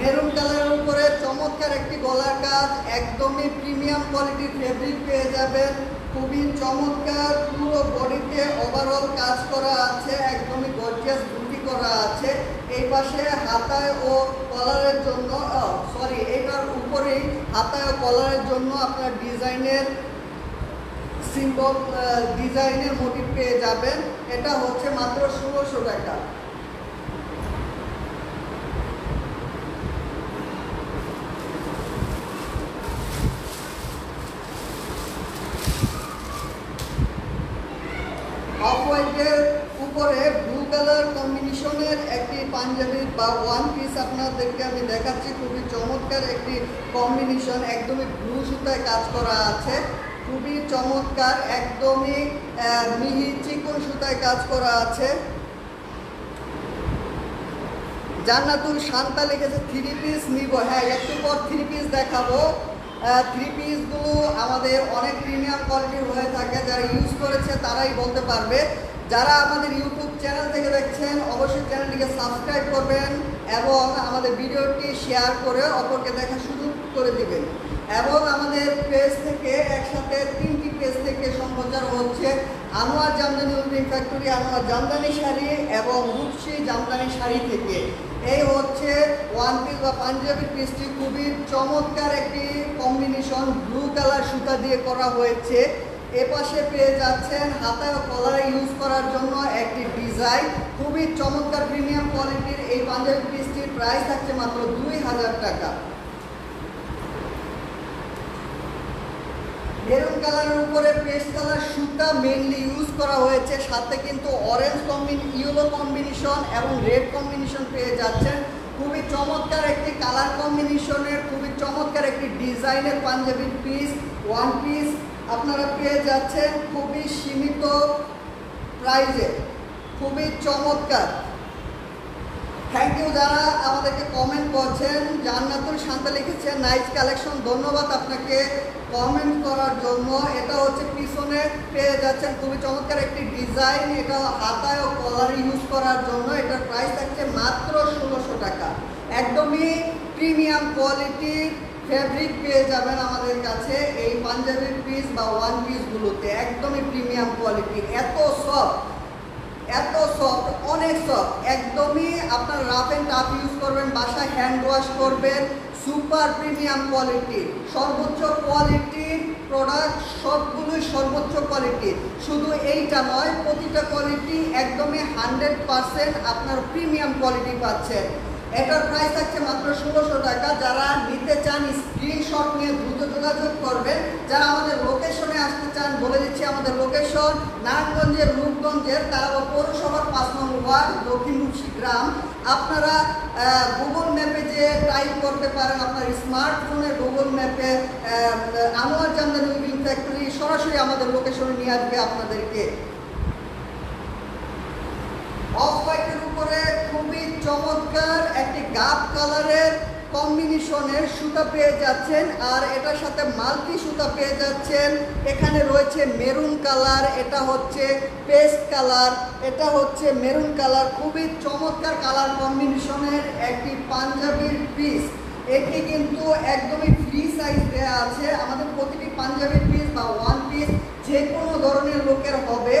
Speaker 1: মেরুন কালারের উপরে চমৎকার একটি গলার কাজ, একদমই প্রিমিয়াম কোয়ালিটির ফেব্রিক পেয়ে যাবেন। খুবই চমৎকার, পুরো বডিতে ওভারঅল কাজ করা আছে, একদমই গর্জিয়াস বুটি করা আছে। এই পাশে হাতায় ও কলারের জন্য এইটার উপরেই হাতায় ও কলারের জন্য আপনার ডিজাইনের সিম্বল, ডিজাইনের মোটিভ পেয়ে যাবেন। এটা হচ্ছে মাত্র 1600 টাকা। অফ হোয়াইটের উপরে ব্লু কালার কম্বিনেশনের একটি পাঞ্জাবি বা ওয়ান পিস আপনাদেরকে আমি দেখাচ্ছি। খুবই চমৎকার একটি কম্বিনেশন, একদমই ব্লু সুতায় কাজ করা আছে। খুবই চমৎকার, একদমই মিহি চিকন সুতায় কাজ করা আছে। জান্নাতুল শান্তা লিখেছে 3 পিস নিব। হ্যাঁ, একটু পর 3 পিস দেখাবো। 3 পিসগুলো আমাদের অনেক প্রিমিয়াম কোয়ালিটির হয়ে থাকে, যারা ইউজ করেছে তারাই বলতে পারবে। যারা আমাদের ইউটিউব চ্যানেল থেকে দেখছেন অবশ্যই চ্যানেলটিকে সাবস্ক্রাইব করবেন এবং আমাদের ভিডিওটি শেয়ার করে অপরকে দেখার সুযোগ করে দিবেন। এবং আমাদের পেজ থেকে একসাথে 3টি পেজ থেকে সম্প্রচার হচ্ছে আনোয়ার জামদানি উইভিং ফ্যাক্টরি, আনোয়ার জামদানি শাড়ি এবং রূপসী জামদানি শাড়ি থেকে। এই হচ্ছে ওয়ান পিস বা পাঞ্জাবি পিসটি। খুবই চমৎকার একটি কম্বিনেশন, ব্লু কালার সুতা দিয়ে করা হয়েছে। এপাশে পেয়ে যাচ্ছেন হাতায় ও কলারে ইউজ করার জন্য একটি ডিজাইন। খুবই চমৎকার প্রিমিয়াম কোয়ালিটির এই পাঞ্জাবি পিসটির প্রাইস থাকছে মাত্র 2000 টাকা। মেরুন কালারের উপরে পেস্ট কালার সুতা মেইনলি ইউজ করা হয়েছে, সাথে কিন্তু অরেঞ্জ ইয়েলো কম্বিনেশন এবং রেড কম্বিনেশন পেয়ে যাচ্ছেন। খুবই চমৎকার একটি কালার কম্বিনেশনের, খুবই চমৎকার একটি ডিজাইনের পাঞ্জাবি পিস, ওয়ান পিস আপনারা পেয়ে যাচ্ছেন খুবই সীমিত প্রাইজে। খুবই চমৎকার। থ্যাংক ইউ যারা আমাদেরকে কমেন্ট করছেন। জান্নাতুল শান্তা লিখেছেন নাইস কালেকশন, ধন্যবাদ আপনাকে কমেন্ট করার জন্য। এটা হচ্ছে পিছনে পেয়ে যাচ্ছেন খুবই চমৎকার একটি ডিজাইন। এটা হাতায় ও কলার ইউজ করার জন্য। এটার প্রাইস থাকছে মাত্র 1600 টাকা। একদমই প্রিমিয়াম কোয়ালিটির ফেব্রিক পেয়ে যাবেন আমাদের কাছে এই পাঞ্জাবির পিস বা ওয়ান পিসগুলোতে, একদমই প্রিমিয়াম কোয়ালিটির। এত সফট, অনেক সফট, একদমই আপনার রাফ অ্যান্ড টাফ ইউজ করবেন, বাসায় হ্যান্ড ওয়াশ করবেন। সুপার প্রিমিয়াম কোয়ালিটির, সর্বোচ্চ কোয়ালিটির প্রোডাক্ট, সবগুলোই সর্বোচ্চ কোয়ালিটির। শুধু এইটা নয়, প্রতিটা কোয়ালিটি একদমই 100% আপনার প্রিমিয়াম কোয়ালিটি পাচ্ছেন। এটার প্রাইস থাকছে মাত্র 1600 টাকা। যারা নিতে চান স্ক্রিনশট নিয়ে দ্রুত যোগাযোগ করবেন। যারা আমাদের লোকেশনে আসতে চান, বলে দিচ্ছি আমাদের লোকেশন নারায়ণগঞ্জের রূপগঞ্জের তারাবাগ পৌরসভার 5 নং ওয়ার্ড, দক্ষিণ মুন্সি গ্রাম। আপনারা গুগল ম্যাপে যে টাইপ করতে পারেন, আপনার স্মার্টফোনে গুগল ম্যাপে আনোয়ার জামদানি উইভিং ফ্যাক্টরি, সরাসরি আমাদের লোকেশনে নিয়ে আসবে আপনাদেরকে। অফ হোয়াইটের উপরে খুবই চমৎকার একটি গাব কালারের কম্বিনেশনের সুতা পেয়ে যাচ্ছেন, আর এটার সাথে মাল্টি সুতা পেয়ে যাচ্ছেন। এখানে রয়েছে মেরুন কালার, এটা হচ্ছে পেস্ট কালার, এটা হচ্ছে মেরুন কালার। খুবই চমৎকার কালার কম্বিনেশনের একটি পাঞ্জাবির পিস। এটি কিন্তু একদমই ফ্রি সাইজ দেওয়া আছে। আমাদের প্রতিটি পাঞ্জাবির পিস বা ওয়ান পিস যে কোনো ধরনের লোকের হবে।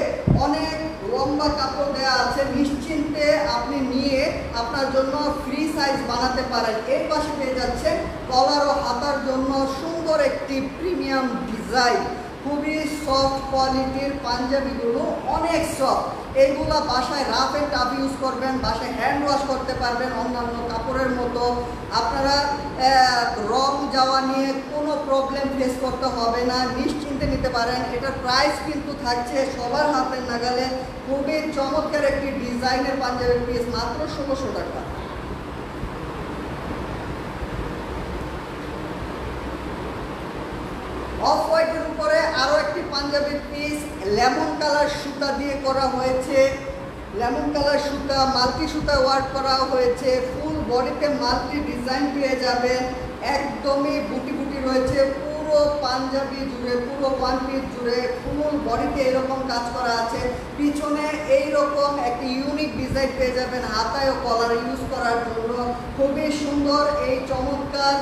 Speaker 1: অনেক লম্বা কাপড় দেওয়া আছে, নিশ্চিন্তে আপনি নিয়ে আপনার জন্য ফ্রি সাইজ বানাতে পারেন। এর পাশে পেয়ে যাচ্ছে কলার ও হাতার জন্য সুন্দর একটি প্রিমিয়াম ডিজাইন। খুবই সফট কোয়ালিটির পাঞ্জাবিগুলো, অনেক সফট। এইগুলো বাসায় রাফ অ্যান্ড টাফ ইউজ করবেন, বাসায় হ্যান্ড ওয়াশ করতে পারবেন অন্যান্য কাপড়ের মতো। আপনারা রং যাওয়া নিয়ে কোনো প্রবলেম ফেস করতে হবে না, নিশ্চিন্তে নিতে পারেন। এটার প্রাইস কিন্তু থাকছে সবার হাতের নাগালে। খুবই চমৎকার একটি ডিজাইনের পাঞ্জাবির পিস, মাত্র 1600 টাকা। অফ হোয়াইটের উপরে আরও একটি পাঞ্জাবির পিস, লেমন কালার সুতা দিয়ে করা হয়েছে। লেমন কালার সুতা, মাল্টি সুতা ওয়ার্ক করা হয়েছে। ফুল বডিতে মাল্টি ডিজাইন পেয়ে যাবেন। একদমই বুটি বুটি রয়েছে পুরো পাঞ্জাবি জুড়ে, পুরো ওয়ান পিস জুড়ে ফুল বডিতে এরকম কাজ করা আছে। পিছনে এইরকম একটি ইউনিক ডিজাইন পেয়ে যাবেন হাতায় ও কলার ইউজ করার জন্য। খুবই সুন্দর এই চমৎকার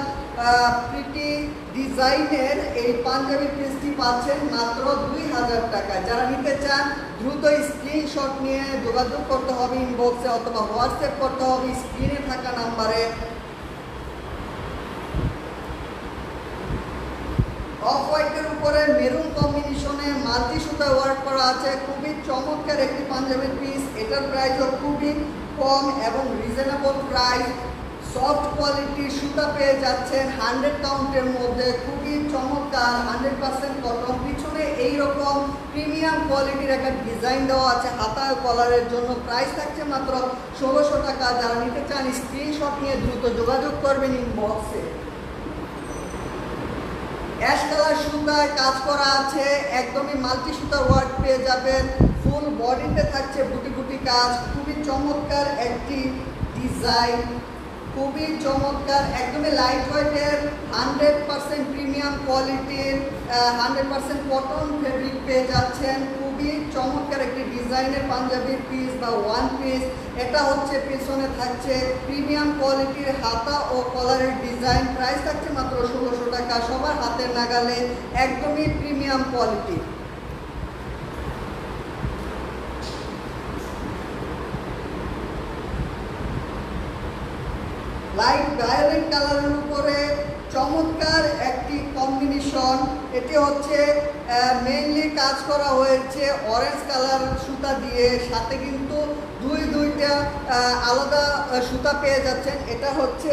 Speaker 1: প্রিটি ডিজাইনের এই পাঞ্জাবি পিসটি পাচ্ছেন মাত্র 2000 টাকা। যারা নিতে চান দ্রুত স্ক্রিনশট নিয়ে যোগাযোগ করতে হবে ইনবক্সে অথবা হোয়াটসঅ্যাপ করতে হবে স্ক্রিনে থাকা নাম্বারে। অফ হোয়াইটের উপরে মেরুন কম্বিনেশনে মাল্টি সুতা ওয়ার্ক করা আছে। খুবই চমৎকার একটি পাঞ্জাবির পিস। এটার প্রাইসও খুবই কম এবং রিজনেবল প্রাইস। সফট কোয়ালিটির সুতা পেয়ে যাচ্ছেন 100 কাউন্টের মধ্যে। খুবই চমৎকার, 100% কটন। পিছনে এইরকম প্রিমিয়াম কোয়ালিটির একটা ডিজাইন দেওয়া আছে হাতা ও কলারের জন্য। প্রাইস থাকছে মাত্র 1600 টাকা। যারা নিতে চান স্ক্রিনশট নিয়ে দ্রুত যোগাযোগ করবেন ইনবক্সে। অ্যাশ কালার সুতায় কাজ করা আছে, একদমই মাল্টি সুতা ওয়ার্ক পেয়ে যাবেন। ফুল বডিতে থাকছে বুটি বুটি কাজ। খুবই চমৎকার একটি ডিজাইন, খুবই চমৎকার, একদমই লাইট ওয়েটের 100% প্রিমিয়াম কোয়ালিটির 100% কটন ফেব্রিক পেয়ে যাচ্ছেন। খুবই চমৎকার একটি ডিজাইনের পাঞ্জাবির পিস বা ওয়ান পিস। এটা হচ্ছে পিছনে থাকছে প্রিমিয়াম কোয়ালিটির হাতা ও কলারের ডিজাইন। প্রাইস থাকছে মাত্র 1600 টাকা, সবার হাতের নাগালে, একদমই প্রিমিয়াম কোয়ালিটি। লাইট ভায়োলেট কালারের উপরে চমৎকার একটি কম্বিনেশন। এটি হচ্ছে মেইনলি কাজ করা হয়েছে অরেঞ্জ কালার সুতা দিয়ে, সাথে কিন্তু দুইটা আলাদা সুতা পেয়ে যাচ্ছেন। এটা হচ্ছে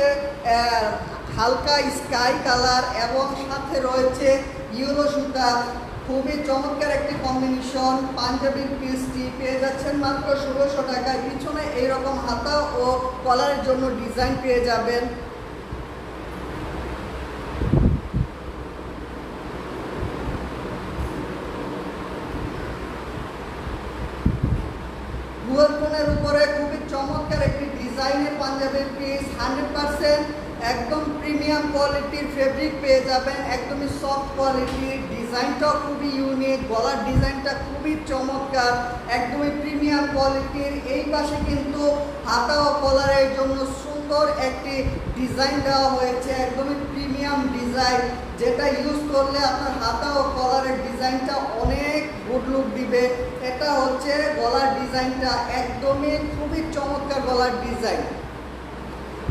Speaker 1: হালকা স্কাই কালার এবং সাথে রয়েছে ইউরো সুতা। খুবই চমৎকার একটি কম্বিনেশন। পাঞ্জাবির পিসটি পেয়ে যাচ্ছেন মাত্র 1600 টাকায়। পিছনে এইরকম হাতা ও কলারের জন্য ডিজাইন পেয়ে যাবেন। ডুয়াল উপরে খুবই চমৎকার একটি ডিজাইনের পাঞ্জাবির পিস। 100% একদম প্রিমিয়াম কোয়ালিটির ফেব্রিক পেয়ে যাবেন, একদমই সফট কোয়ালিটির। ডিজাইনটাও খুবই ইউনিক, গলার ডিজাইনটা খুবই চমৎকার, একদমই প্রিমিয়াম কোয়ালিটির। এই পাশে কিন্তু হাতা ও কলারের জন্য সুন্দর একটি ডিজাইন দেওয়া হয়েছে, একদমই প্রিমিয়াম ডিজাইন, যেটা ইউজ করলে আপনার হাতা ও কলারের ডিজাইনটা অনেক গুড লুক দিবে। এটা হচ্ছে গলার ডিজাইনটা, একদমই খুবই চমৎকার গলার ডিজাইন।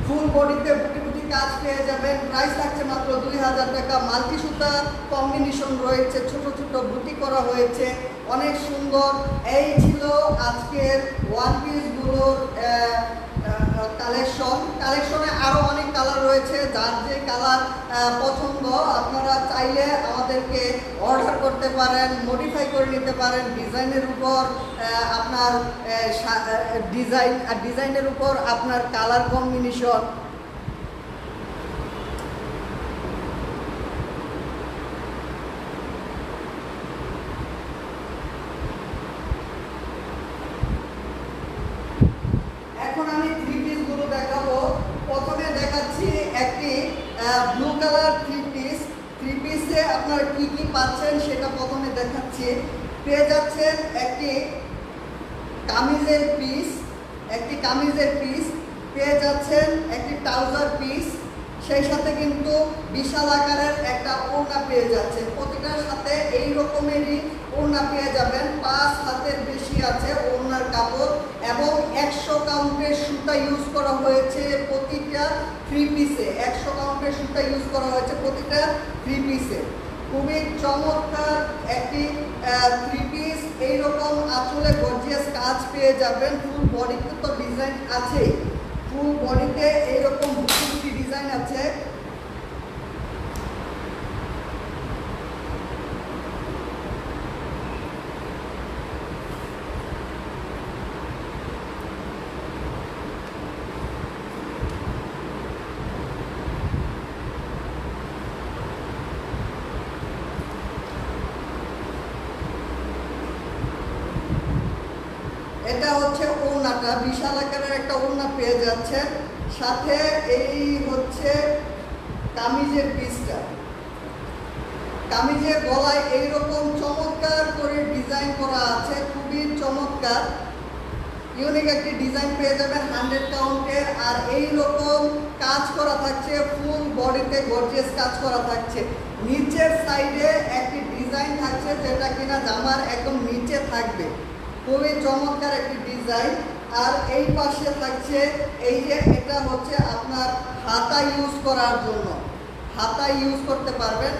Speaker 1: ফুল বডিতে বুটি বুটি কাজ পেয়ে যাবেন। প্রাইস থাকছে মাত্র 2000 টাকা। মাল্টি সুতা কম্বিনেশন রয়েছে, ছোট ছোট বুটি করা হয়েছে, অনেক সুন্দর। এই ছিল আজকের ওয়ান পিসগুলোর কালেকশনে আরও অনেক কালার রয়েছে। যার যে কালার পছন্দ আপনারা চাইলে আমাদেরকে অর্ডার করতে পারেন, মডিফাই করে নিতে পারেন ডিজাইনের উপর। আপনার ডিজাইনের উপর আপনার কালার কম্বিনেশন। এখন আমি থ্রি পিসগুলো দেখাবো। প্রথমে দেখাচ্ছি একটি blue colour three piece. Three পিসে আপনারা কি কি পাচ্ছেন সেটা প্রথমে দেখাচ্ছি। পেয়ে যাচ্ছেন একটি কামিজের পিস, পেয়ে যাচ্ছেন একটি ট্রাউজার পিস, সেই সাথে কিন্তু বিশাল আকারের একটা ওড়না পেয়ে যাচ্ছেন। প্রতিটার সাথে এই রকমেরই ওড়না পেয়ে যাবেন। 5 হাতের বেশি আছে ওড়নার কাপড় এবং 100 কাউন্টের সুতা ইউজ করা হয়েছে প্রতিটা থ্রি পিসে। 100 কাউন্টের সুতা ইউজ করা হয়েছে প্রতিটা থ্রি পিসে। খুবই চমৎকার একটি থ্রি পিস। এইরকম আঁচলে গর্জিয়াস কাজ পেয়ে যাবেন। ফুল বডিতে তো ডিজাইন আছে, ফুল বডিতে এইরকম বুটি বুটি ডিজাইন আছে। এটা হচ্ছে ওড়নাটা, বিশাল আকারের একটা ওড়না পেয়ে যাচ্ছে। সাথে এই হচ্ছে কামিজের পিসটা। কামিজের গলায় এইরকম চমৎকার করে ডিজাইন করা আছে, খুবই চমৎকার ইউনিক একটি ডিজাইন পেয়ে যাবেন 100 কাউন্টের। আর এই রকম কাজ করা থাকছে, ফুল বডিতে গর্জিয়াস কাজ করা থাকছে। নিচের সাইডে একটি ডিজাইন থাকছে যেটা কিনা জামার একদম নিচে থাকবে, খুবই চমৎকার একটি ডিজাইন। আর এই পাশে থাকছে এই যে এটা হচ্ছে আপনার হাতা ইউজ করার জন্য, হাতা ইউজ করতে পারবেন।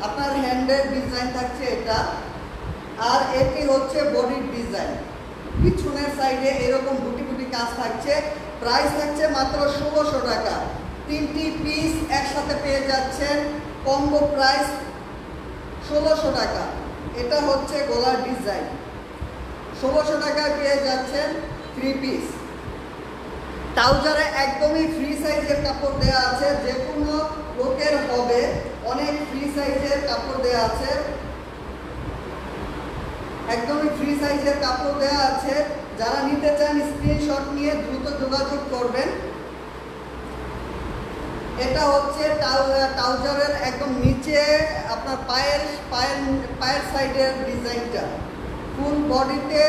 Speaker 1: আপনার হ্যান্ডের ডিজাইন থাকছে এটা। আর এটি হচ্ছে বডির ডিজাইন। পিছনের সাইডে এরকম বুটি বুটি কাজ থাকছে। প্রাইস থাকছে মাত্র 1600 টাকা। 3টি পিস একসাথে পেয়ে যাচ্ছেন, কম্বো প্রাইস 1600 টাকা। এটা হচ্ছে গলার ডিজাইন। 1600 টাকায় পেয়ে যাচ্ছেন থ্রি পিস। ট্রাউজারে একদমই ফ্রি সাইজের কাপড় দেওয়া আছে, যে কোনো লোকের হবে, অনেক ফ্রি সাইজের কাপড় দেওয়া আছে, একদমই ফ্রি সাইজের কাপড় দেওয়া আছে। যারা নিতে চান স্ক্রিনশট নিয়ে দ্রুত যোগাযোগ করবেন। এটা হচ্ছে ট্রাউজারের একদম নিচে আপনার পায়ের সাইডের ডিজাইনটা। ফুল বডিতে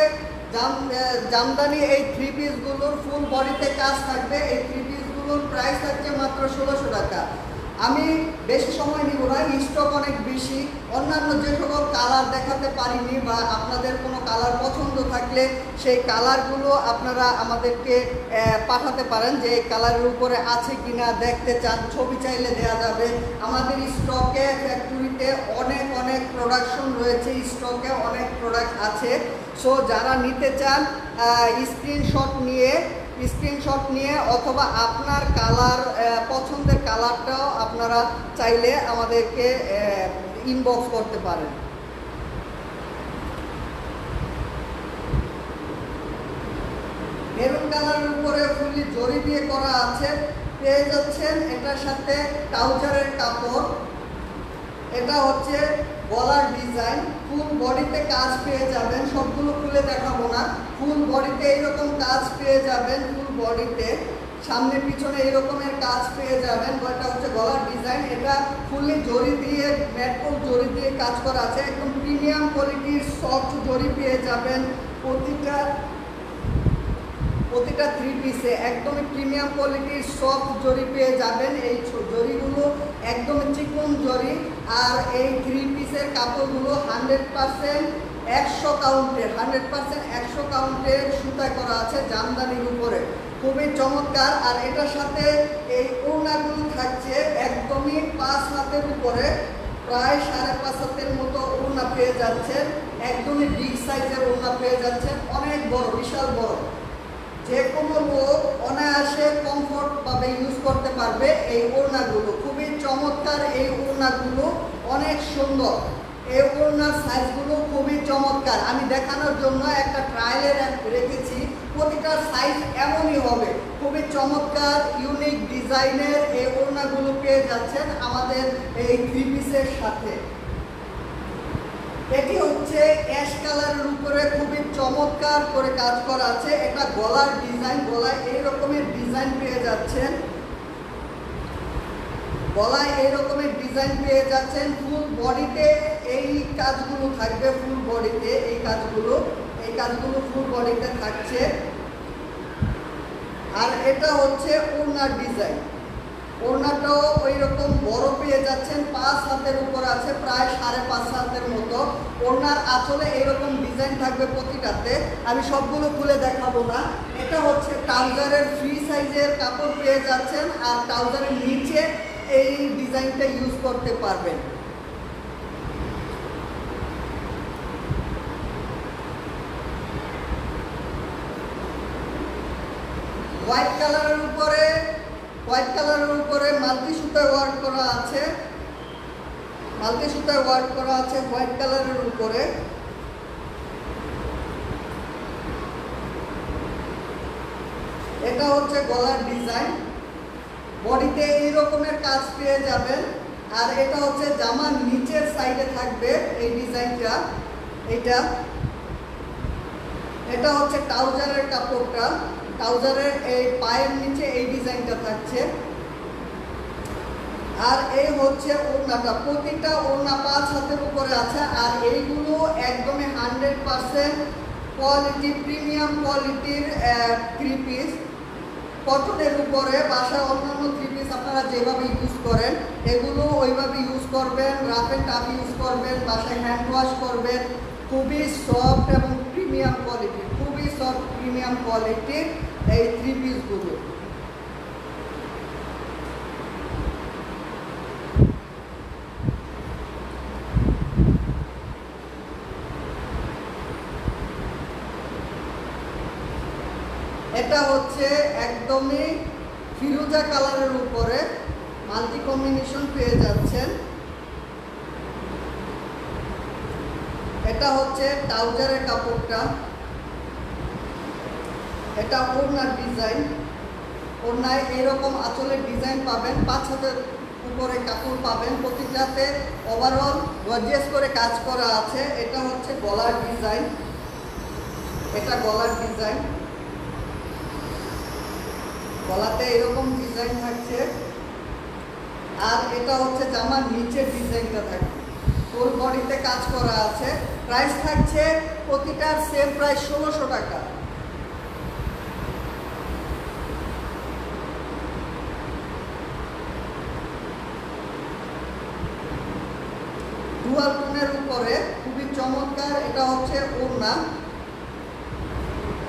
Speaker 1: জামদানি এই থ্রি পিসগুলোর ফুল বডিতে কাজ থাকবে। এই থ্রি পিসগুলোর প্রাইস থাকছে মাত্র 1600 টাকা। আমি বেশি সময় নিব না, স্টক অনেক বেশি। অন্যান্য যে সকল কালার দেখাতে পারিনি বা আপনাদের কোনো কালার পছন্দ থাকলে সেই কালারগুলো আপনারা আমাদেরকে পাঠাতে পারেন, যে এই কালারের উপরে আছে কিনা দেখতে চান, ছবি চাইলে দেওয়া যাবে। আমাদের স্টকে ফ্যাক্টরিতে অনেক প্রোডাকশন রয়েছে, স্টকে অনেক প্রোডাক্ট আছে। সো যারা নিতে চান স্ক্রিনশট নিয়ে অথবা আপনার কালার পছন্দের কালারটাও আপনারা চাইলে আমাদেরকে ইনবক্স করতে পারেন। মেরুন কালারের উপরে ফুললি জরি দিয়ে করা আছে, পেয়ে যাচ্ছেন এটার সাথে ট্রাউজারের কাপড়। এটা হচ্ছে গলার ডিজাইন। ফুল বডিতে কাজ পেয়ে যাবেন, সবগুলো খুলে দেখাবো না। ফুল বডিতে এইরকম কাজ পেয়ে যাবেন, ফুল বডিতে সামনে পিছনে এইরকমের কাজ পেয়ে যাবেন। এটা হচ্ছে গলার ডিজাইন। এটা ফুললি জরি দিয়ে, ম্যাটফুল জরি দিয়ে কাজ করা আছে। একদম প্রিমিয়াম কোয়ালিটির সফট জরি পেয়ে যাবেন। প্রতিটা থ্রি পিসে একদমই প্রিমিয়াম কোয়ালিটির সফট জরি পেয়ে যাবেন। এই জরিগুলো একদমই চিকন জরি। আর এই থ্রি পিসের কাপড়গুলো 100% 100 কাউন্টের সুতায় করা আছে জামদানির উপরে, খুবই চমৎকার। আর এটার সাথে এই ওড়নাগুলো থাকছে একদমই 5 হাতের উপরে, প্রায় 5.5 হাতের মতো ওড়না পেয়ে যাচ্ছেন। একদমই বিগ সাইজের ওড়না পেয়ে যাচ্ছেন, অনেক বড়, বিশাল বড়। যে কোনো লোক অনায়াসে কমফোর্টভাবে ইউজ করতে পারবে এই ওড়নাগুলো। খুবই চমৎকার এই ওড়নাগুলো, অনেক সুন্দর। এই ওড়নার সাইজগুলো খুবই চমৎকার। আমি দেখানোর জন্য একটা ট্রায়ালে রেখেছি, প্রতিটার সাইজ এমনই হবে। খুবই চমৎকার ইউনিক ডিজাইনের এই ওড়নাগুলো পেয়ে যাচ্ছেন আমাদের এই থ্রি পিসের সাথে। এটি হচ্ছে অ্যাশ কালারের উপরে খুবই চমৎকার করে কাজ করা আছে। এটা গলার ডিজাইন, গলায় এই রকমের ডিজাইন পেয়ে যাচ্ছেন, গলায় এই রকমের ডিজাইন পেয়ে যাচ্ছেন। ফুল বডিতে এই কাজগুলো থাকবে, ফুল বডিতে এই কাজগুলো ফুল বডিতে থাকছে। আর এটা হচ্ছে ওড়নার ডিজাইন, ওড়নাটাও ওই রকম বড় পেয়ে যাচ্ছেন, 5 হাতের উপর আছে, প্রায় 5.5 হাতের মতো। ওড়নার আঁচলে এইরকম ডিজাইন থাকবে প্রতিটাতে, আমি সবগুলো খুলে দেখাবো না। এটা হচ্ছে ট্রাউজারের ফ্রি সাইজের কাপড় পেয়ে যাচ্ছেন, আর ট্রাউজারের নিচে এই ডিজাইনটা ইউজ করতে পারবেন। হোয়াইট কালারের উপরে মাল্টি সুতায় ওয়ার্ক করা আছে, হোয়াইট কালারের উপরে। এটা হচ্ছে গলার ডিজাইন, বডিতে এই রকমের কাজ পেয়ে যাবেন। আর এটা হচ্ছে জামার নিচের সাইডে থাকবে এই ডিজাইনটা। এটা হচ্ছে ট্রাউজারের কাপড়টা, ট্রাউজারের এই পায়ের নিচে এই ডিজাইনটা থাকছে। আর এই হচ্ছে ওড়নাটা, প্রতিটা ওড়না 5 হাতের উপরে আছে। আর এইগুলো একদমই 100% কোয়ালিটি, প্রিমিয়াম কোয়ালিটির থ্রি পিস, কটনের উপরে। বাসায় অন্যান্য থ্রি পিস আপনারা যেভাবে ইউজ করেন এগুলো ওইভাবে ইউজ করবেন, রাফ এন্ড টাফ ইউজ করবেন, বাসায় হ্যান্ড ওয়াশ করবেন। খুবই সফট এবং প্রিমিয়াম কোয়ালিটির এই থ্রি পিসগুলো। এটা হচ্ছে একদমই ফিরোজা কালারের উপরে মাল্টি কম্বিনেশন পেয়ে যাচ্ছেন। এটা হচ্ছে ট্রাউজারের কাপড়টা, এটা ওড়নার ডিজাইন। ওড়নায় এরকম আঁচলের ডিজাইন পাবেন, 5 হাতের উপরে কাপড় পাবেন, প্রতিটাতে ওভারঅল গর্জিয়াস করে কাজ করা আছে। এটা হচ্ছে গলার ডিজাইন, গলাতে এরকম ডিজাইন থাকছে। আর এটা হচ্ছে জামার নিচের ডিজাইনটা থাকবে, ফুল বডিতে কাজ করা আছে। প্রাইস থাকছে প্রতিটার সেম প্রাইস 1600 টাকা। ডুয়াল টোনের উপরে খুবই চমৎকার। এটা হচ্ছে ওড়না,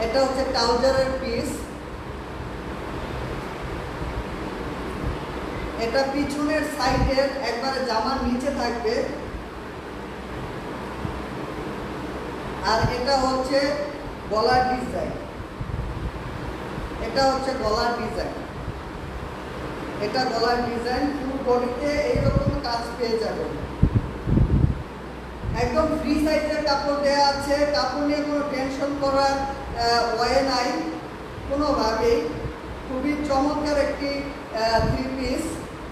Speaker 1: এটা হচ্ছে ট্রাউজারের পিস। এটা পিছনের সাইডের একবারে জামার নিচে থাকবে। আর এটা হচ্ছে গলার ডিজাইন, ফুল বডিতে এইরকম কাজ পেয়ে যাবেন। একদম ফ্রি সাইজের কাপড় দেওয়া আছে, কাপড় নিয়ে কোনো টেনশন করার ওয়ে নাই কোনোভাবেই। খুবই চমৎকার একটি থ্রি পিস।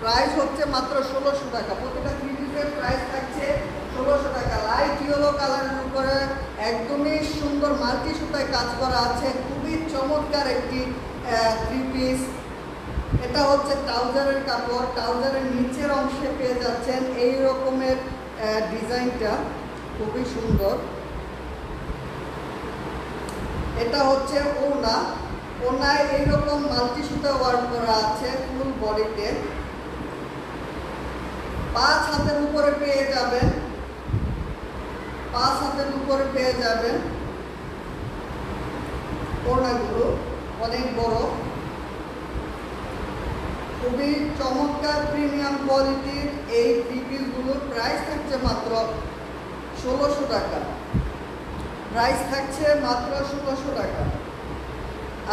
Speaker 1: প্রাইস হচ্ছে মাত্র 1600 টাকা। প্রতিটা থ্রি পিসের প্রাইস থাকছে 1600 টাকা। লাইট ইয়েলো কালারের উপরে একদমই সুন্দর মাল্টি সুতায় কাজ করা আছে, খুবই চমৎকার একটি থ্রি পিস। এটা হচ্ছে ট্রাউজারের কাপড়, ট্রাউজারের নিচের অংশে পেয়ে যাচ্ছেন এই রকমের ডিজাইনটা, খুবই সুন্দর। এটা হচ্ছে ওড়না, ওনায় এইরকম মাল্টি সুতা ওয়ার্ক করা আছে ফুল বডিতে। 5 হাতের উপরে পেয়ে যাবেন, 5 হাতের উপরে পেয়ে যাবেন। ওড়নাগুলো অনেক বড়, খুবই চমৎকার প্রিমিয়াম কোয়ালিটির এই থ্রি পিসগুলোর প্রাইস থাকছে মাত্র 1600 টাকা। প্রাইস থাকছে মাত্র 1600 টাকা।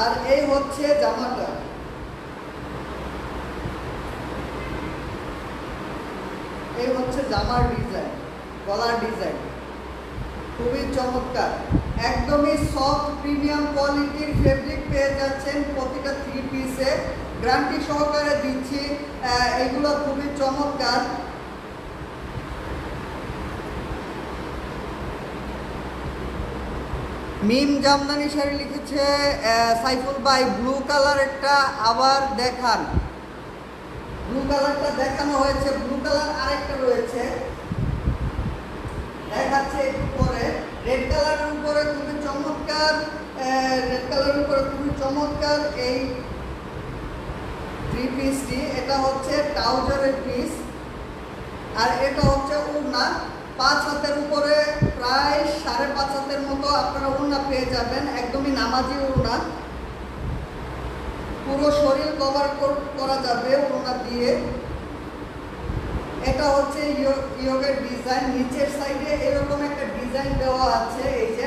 Speaker 1: আর এই হচ্ছে জামাটা, এই হচ্ছে জামার ডিজাইন, গলার ডিজাইন খুবই চমৎকার। একদমই সফট প্রিমিয়াম কোয়ালিটির ফেব্রিক পেয়ে যাচ্ছেন প্রতিটা থ্রি পিসে, গ্যারান্টি সহকারে দিচ্ছি। এগুলো খুবই চমৎকার। মিম জামদানি শাড়ি লিখেছে সাইফুল ভাই, ব্লু কালার একটা আবার দেখান। ব্লু কালারটা দেখানো হয়েছে, ব্লু কালার আরেকটা রয়েছে, দেখাচ্ছে একটু পরে। রেড কালারের উপরে খুবই চমৎকার, রেড কালারের উপরে খুবই চমৎকার এই থ্রি পিসটি। এটা হচ্ছে ট্রাউজারের পিস, আর এটা হচ্ছে ওড়না। 5 হাতের উপরে প্রায় 5.5 হাতের মতো আপনারা ওড়না পেয়ে যাবেন, একদমই নামাজি ওড়না। পুরো শরীর কভার করা যাবে ওড়না দিয়ে। এটা হচ্ছে ইয়োগের ডিজাইন, নিচের সাইডে এরকম একটা ডিজাইন দেওয়া আছে, এই যে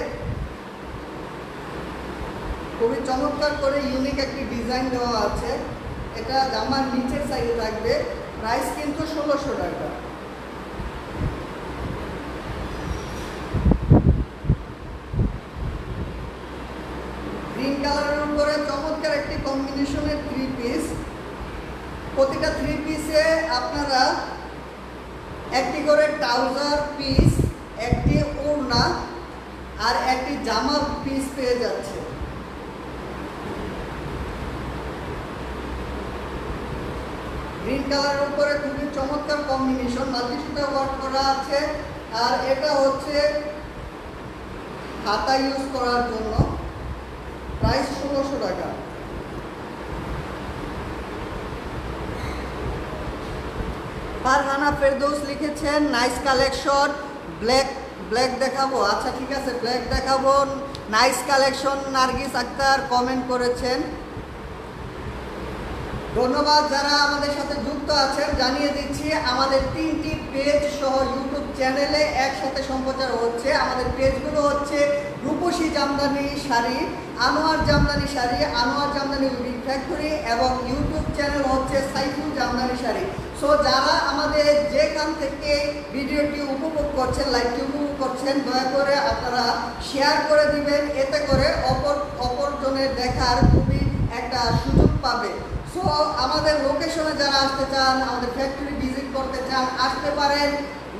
Speaker 1: খুবই চমৎকার করে ইউনিক একটি ডিজাইন দেওয়া আছে। এটা জামার নিচের সাইডে থাকবে। প্রাইস কিন্তু 1600 টাকা। গ্রিন কালারের উপরে চমৎকার একটি কম্বিনেশনের থ্রি পিস। প্রতিটা থ্রি পিসে আপনারা একটি করে ট্রাউজার পিস, একটি ওড়না আর একটি জামার পিস পেয়ে যাচ্ছে। গ্রিন কালারের উপরে খুবই চমৎকার কম্বিনেশন, মাল্টি সুতা ওয়ার্ক করা আছে। আর এটা হচ্ছে হাতা ইউজ করার জন্য। প্রাইস 1600 টাকা। ফারহানা ফেরদৌস লিখেছেন নাইস কালেকশন, ব্ল্যাক দেখাবো। আচ্ছা ঠিক আছে, ব্ল্যাক দেখাবো। Nice collection Nargis Akter comment করেছেন, ধন্যবাদ। যারা আমাদের সাথে যুক্ত আছেন জানিয়ে দিচ্ছি, আমাদের 3টি পেজ সহ ইউটিউব চ্যানেলে একসাথে সম্প্রচার হচ্ছে। আমাদের পেজগুলো হচ্ছে রূপসী জামদানি শাড়ি, আনোয়ার জামদানি শাড়ি, আনোয়ার জামদানি উইভিং ফ্যাক্টরি, এবং ইউটিউব চ্যানেল হচ্ছে সাইফুল জামদানি শাড়ি। সো যারা আমাদের যেখান থেকে ভিডিওটি উপভোগ করছেন, লাইভটি উপভোগ করছেন, দয়া করে আপনারা শেয়ার করে দিবেন। এতে করে অপরজনের দেখার খুবই একটা সুযোগ পাবে। সো আমাদের লোকেশনে যারা আসতে চান, আমাদের ফ্যাক্টরি ভিজিট করতে চান, আসতে পারেন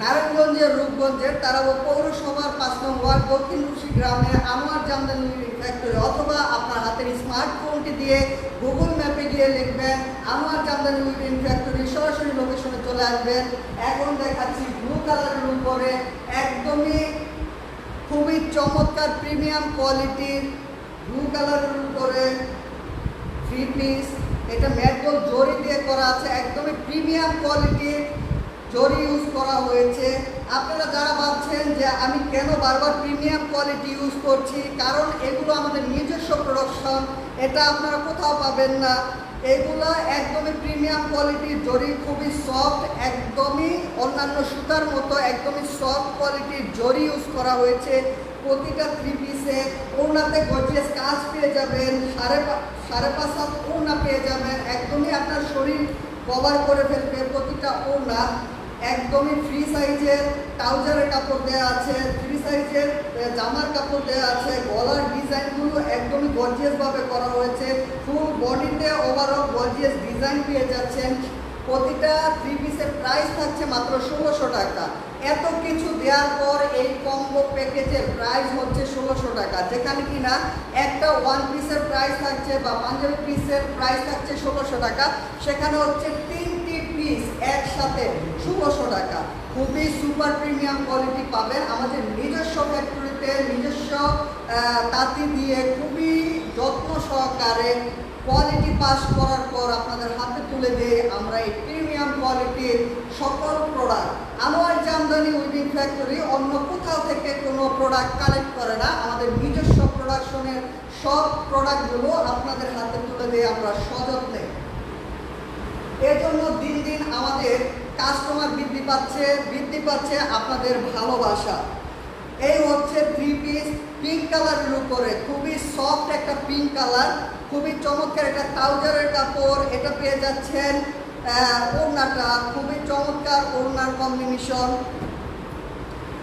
Speaker 1: নারায়ণগঞ্জের, রূপগঞ্জের, তারা পৌরসভার 5 নং ওয়ার্ড দক্ষিণ রুশি গ্রামে আনোয়ার জামদানি ফ্যাক্টরি, অথবা আপনার হাতের স্মার্টফোনটি দিয়ে গুগল ম্যাপে গিয়ে লিখবেন আনোয়ার জামদানি উইভিং ফ্যাক্টরি, সরাসরি লোকেশনে চলে আসবেন। এখন দেখাচ্ছি ব্লু কালারের উপরে একদমই খুবই চমৎকার প্রিমিয়াম কোয়ালিটির ব্লু কালারের উপরে থ্রি পিস। এটা ম্যাটগোল জরি দিয়ে করা আছে, একদমই প্রিমিয়াম কোয়ালিটির জরি ইউজ করা হয়েছে। আপনারা যারা ভাবছেন যে আমি কেন বারবার প্রিমিয়াম কোয়ালিটি ইউজ করছি, কারণ এগুলো আমাদের নিজস্ব প্রোডাকশন, এটা আপনারা কোথাও পাবেন না। এগুলো একদমই প্রিমিয়াম কোয়ালিটির জরি, খুবই সফট, একদমই অন্যান্য সুতার মতো একদমই সফট কোয়ালিটির জরি ইউজ করা হয়েছে প্রতিটা থ্রি পিসে। ওড়নাতে গর্জিয়াস কাজ পেয়ে যাবেন, 5.5 হাত ওড়না পেয়ে যাবেন, একদমই আপনার শরীর কভার করে ফেলবে প্রতিটা ওড়না। একদমই ফ্রি সাইজের ট্রাউজারের কাপড় দেওয়া আছে, ফ্রি সাইজের জামার কাপড় দেওয়া আছে। গলার ডিজাইনগুলো একদমই গর্জিয়াসভাবে করা হয়েছে। ফুল বডিতে ওভারঅল গর্জিয়াস ডিজাইন পেয়ে যাচ্ছেন। প্রতিটা থ্রি পিসের প্রাইস থাকছে মাত্র 1600 টাকা। এত কিছু দেওয়ার পর এই কম্বো প্যাকেজের প্রাইস হচ্ছে 1600 টাকা, যেখানে কিনা একটা ওয়ান পিসের প্রাইস থাকছে বা পাঞ্জাবি পিসের প্রাইস থাকছে 1600 টাকা, সেখানে হচ্ছে 3টি পিস একসাথে 1600 টাকা। খুবই সুপার প্রিমিয়াম কোয়ালিটি পাবেন আমাদের নিজস্ব ফ্যাক্টরিতে, নিজস্ব তাঁতি দিয়ে খুবই যত্ন সহকারে কোয়ালিটি পাস করার পর আপনাদের হাতে তুলে দিয়ে আমরা এই প্রিমিয়াম কোয়ালিটির সকল product Anwar Jamdani weaving factory অন্য কোথাও থেকে কোনো প্রোডাক্ট কালেক্ট করে না, আমাদের নিজস্ব প্রোডাকশনের সব প্রোডাক্টগুলো আপনাদের হাতে তুলে দিয়ে আমরা সযত্নে। এর জন্য দিন দিন আমাদের কাস্টমার বৃদ্ধি পাচ্ছে আপনাদের ভালোবাসা। এই হচ্ছে 3 পিস পিঙ্ক কালারের উপরে, খুবই সফট একটা পিঙ্ক কালার, খুবই চমৎকার একটা ট্রাউজারের কাপড়। এটা পেয়ে যাচ্ছেন ওড়নাটা খুবই চমৎকার ওড়নার কম্বিনেশন।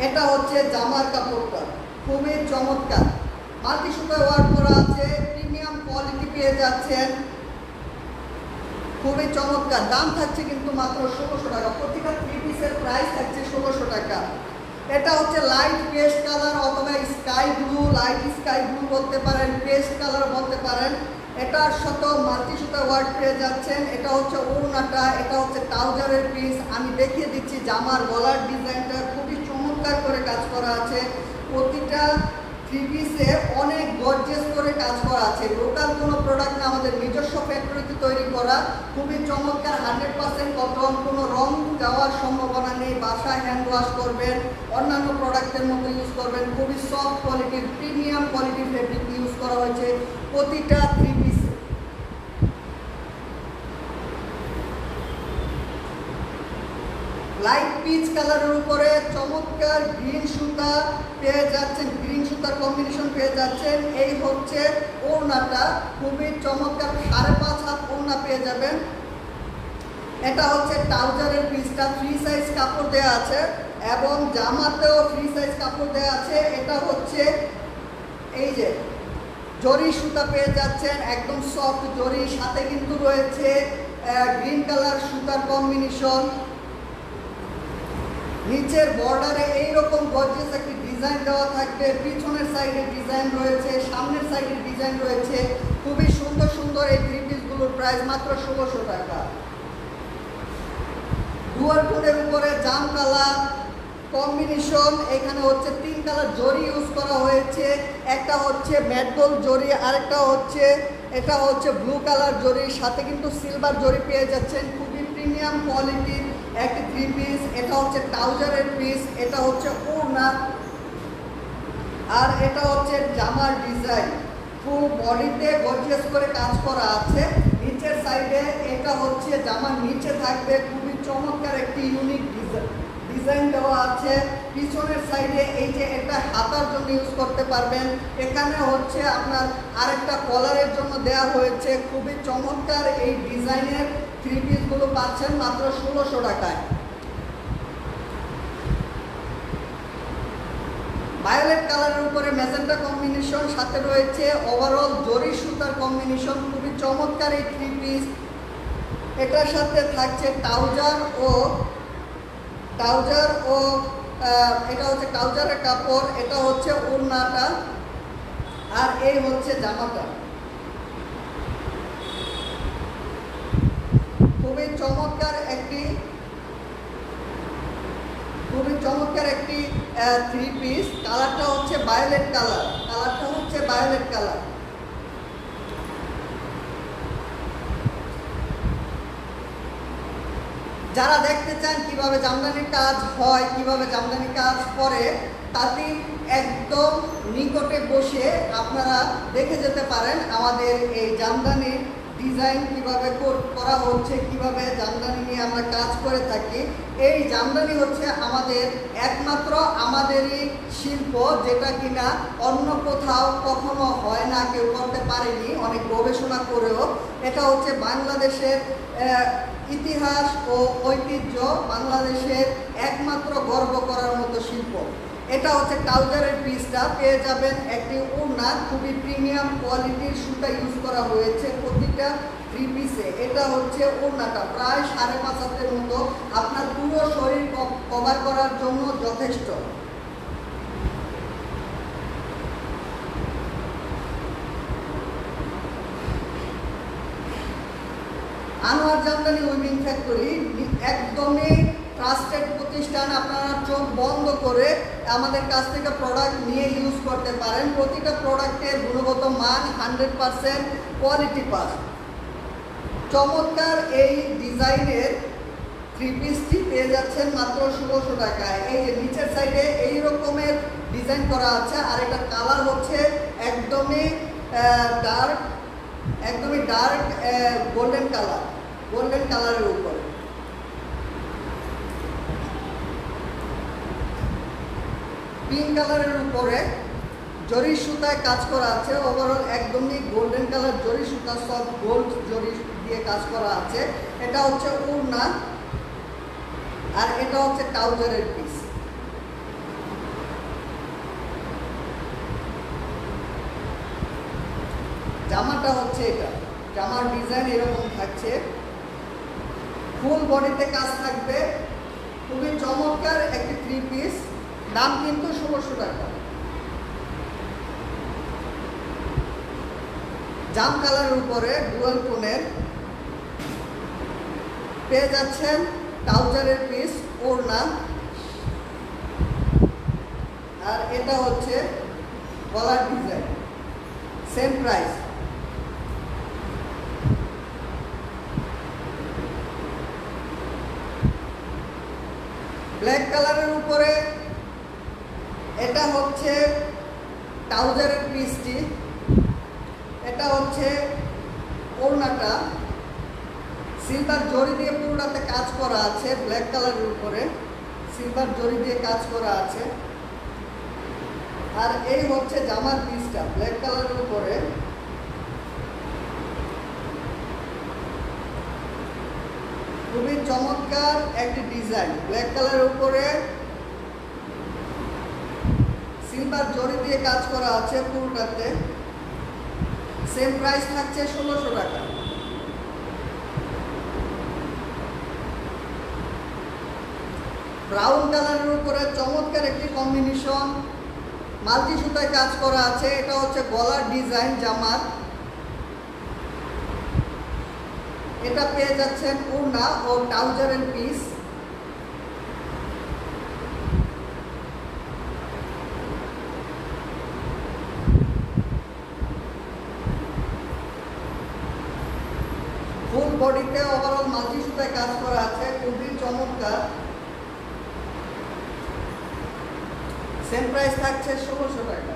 Speaker 1: এটা হচ্ছে জামার কাপড়টা খুবই চমৎকার, মাল্টি সুতায় ওয়ার্ক করা আছে, প্রিমিয়াম কোয়ালিটি পেয়ে যাচ্ছেন, খুবই চমৎকার। দাম থাকছে কিন্তু মাত্র 1600 টাকা। প্রতিটা 3 পিসের প্রাইস থাকছে 1600 টাকা। এটা হচ্ছে লাইট পেস্ট কালার অথবা sky blue, light sky blue বলতে পারেন, পেস্ট কালার বলতে পারেন। এটার সাথে মাল্টি সুতা ওয়ার্ক পেয়ে যাচ্ছেন। এটা হচ্ছে ওড়নাটা, এটা হচ্ছে ট্রাউজারের পিস। আমি দেখিয়ে দিচ্ছি জামার গলার ডিজাইনটা খুবই চমৎকার করে কাজ করা আছে। প্রতিটা 3 পিসে অনেক গর্জিয়াস করে কাজ করা আছে। লোকাল কোনো প্রোডাক্ট না, আমাদের নিজস্ব ফ্যাক্টরিতে তৈরি করা, খুবই চমৎকার 100% কটন, কোনো রং যাওয়ার সম্ভাবনা নেই। বাসায় হ্যান্ড ওয়াশ করবেন, অন্যান্য প্রোডাক্টের মতো ইউজ করবেন। খুবই সফট কোয়ালিটির প্রিমিয়াম কোয়ালিটির ফেব্রিক ইউজ করা হয়েছে প্রতিটা 3 পিসে। লাইট পিচ কালারের উপরে চমৎকার গ্রিন সুতা পেয়ে যাচ্ছেন, গ্রিন সুতার কম্বিনেশন পেয়ে যাচ্ছেন। এই হচ্ছে ওড়নাটা, খুবই চমৎকার 5.5 হাত ওড়না পেয়ে যাবেন। এটা হচ্ছে ট্রাউজারের পিসটা, 3 সাইজ কাপড় দেওয়া আছে এবং জামাতেও 3 সাইজ কাপড় দেওয়া আছে। এটা হচ্ছে এই যে জরি সুতা পেয়ে যাচ্ছেন, একদম সফট জরি, সাথে কিন্তু রয়েছে গ্রিন কালার সুতার কম্বিনেশন। নিচের বর্ডারে এইরকম গর্জিয়াস একটি ডিজাইন দেওয়া থাকবে, পিছনের সাইডে ডিজাইন রয়েছে, সামনের সাইডে ডিজাইন রয়েছে। খুবই সুন্দর সুন্দর এই 3 পিসগুলোর প্রাইস মাত্র 1600 টাকা। ডুয়াল টোনের উপরে জাম কালার কম্বিনেশন। এখানে হচ্ছে 3 কালার জরি ইউজ করা হয়েছে। একটা হচ্ছে ম্যাট গোল্ড জরি, আরেকটা হচ্ছে এটা হচ্ছে ব্লু কালার জরি, সাথে কিন্তু সিলভার জরি পেয়ে যাচ্ছেন। খুবই প্রিমিয়াম কোয়ালিটির একটি 3 পিস। এটা হচ্ছে ট্রাউজারের পিস, এটা হচ্ছে ওড়না, আর এটা হচ্ছে জামার ডিজাইন। ফুল বডিতে গর্জিয়াস করে কাজ করা আছে। নিচের সাইডে এটা হচ্ছে জামার নিচে থাকবে, খুবই চমৎকার একটি ইউনিক ডিজাইন দেওয়া আছে। পিছনের সাইডে এই যে এটা হাতার জন্য ইউজ করতে পারবেন। এখানে হচ্ছে আপনার আরেকটা কলারের জন্য দেওয়া হয়েছে। খুবই চমৎকার এই ডিজাইনের 3 পিসগুলো পাচ্ছেন মাত্র 1600 টাকায়। ভায়োলেট কালারের উপরে ম্যাজেন্টা কম্বিনেশন, সাথে রয়েছে ওভারঅল জরি সুতার কম্বিনেশন। খুবই চমৎকার এই 3 পিস। এটার সাথে থাকছে ট্রাউজার ও এটা হচ্ছে ট্রাউজারের কাপড়, এটা হচ্ছে ওড়নাটা, আর এই হচ্ছে জামাটা। খুবই চমৎকার একটি 3 পিস। কালারটা হচ্ছে ভায়োলেট কালার। যারা দেখতে চান কিভাবে জামদানির কাজ হয়, কিভাবে জামদানি কাজ করে, তাতে একদম নিকটে বসে আপনারা দেখে যেতে পারেন আমাদের এই জামদানির ডিজাইন কিভাবে করা হচ্ছে, কিভাবে জামদানি নিয়ে আমরা কাজ করে থাকি। এই জামদানি হচ্ছে আমাদের একমাত্র আমাদেরই শিল্প, যেটা কিনা অন্য কোথাও কখনো হয় না, কেউ করতে পারেনি অনেক গবেষণা করেও। এটা হচ্ছে বাংলাদেশের ইতিহাস ও ঐতিহ্য, বাংলাদেশের একমাত্র গর্ব করার মতো শিল্প। এটা হচ্ছে ট্রাউজারের পিসটা পেয়ে যাবেন একটি ওড়না, খুবই প্রিমিয়াম কোয়ালিটির সুতা ইউজ করা হয়েছে প্রতিটা 3 পিসে। এটা হচ্ছে ওড়নাটা প্রায় 5.5 হাতের মতো, আপনার পুরো শরীর কভার করার জন্য যথেষ্ট। আনোয়ার জামদানি উইভিং ফ্যাক্টরি একদমই ট্রাস্টেড প্রতিষ্ঠান, আপনারা চোখ বন্ধ করে আমাদের কাছ থেকে প্রোডাক্ট নিয়ে ইউজ করতে পারেন। প্রতিটা প্রোডাক্টের গুণগত মান 100% কোয়ালিটি পাস। চমৎকার এই ডিজাইনের থ্রি পিসটি পেয়ে যাচ্ছেন মাত্র 1600 টাকায়। এই যে নিচের সাইডে এই রকমের ডিজাইন করা আছে, আর এটা কালার হচ্ছে একদমই ডার্ক গোল্ডেন কালারের উপরে। পিঙ্ক কালারের উপরে জরি সুতায় কাজ করা আছে। ওভারঅল একদমই গোল্ডেন কালার জরি সুতা, সফট গোল্ড জরি দিয়ে কাজ করা আছে। এটা হচ্ছে ওড়না, আর এটা হচ্ছে ট্রাউজারের পিস। জামাটা হচ্ছে এটা, জামার ডিজাইন এরকম থাকছে, ফুল বডিতে কাজ থাকবে। খুবই চমৎকার একটি থ্রি পিস, দাম কিন্তু 1600 টাকা। জাম কালারের উপরে ডুয়াল টোনের পেয়ে যাচ্ছেন ট্রাউজারের পিস, ওড়না, আর এটা হচ্ছে গলার ডিজাইন, সেম প্রাইস। ব্ল্যাক কালারের উপরে এটা হচ্ছে ট্রাউজারের পিসটি, এটা হচ্ছে ওড়নাটা, সিলভার জরি দিয়ে পুরোটাতে কাজ করা আছে। ব্ল্যাক কালারের উপরে সিলভার জরি দিয়ে কাজ করা আছে। আর এই হচ্ছে জামার পিসটা, ব্ল্যাক কালারের উপরে খুবই চমৎকার একটি ডিজাইন। ব্ল্যাক কালারের উপরে সিলভার জরি দিয়ে কাজ করা আছে পুরোটাতে। সেম প্রাইস থাকছে 1600 টাকা। ব্রাউন কালারের উপরে চমৎকার একটি কম্বিনেশন, মাল্টি সুতায় কাজ করা আছে। এটা হচ্ছে গলার ডিজাইন জামার। এটা পেয়ে যাচ্ছেন ওড়না ও ট্রাউজারের পিস। ফুল বডিতে ওভারঅল মাল্টি সুতায় কাজ করা আছে, খুবই চমৎকার। সেম প্রাইস থাকছে 1600 টাকা।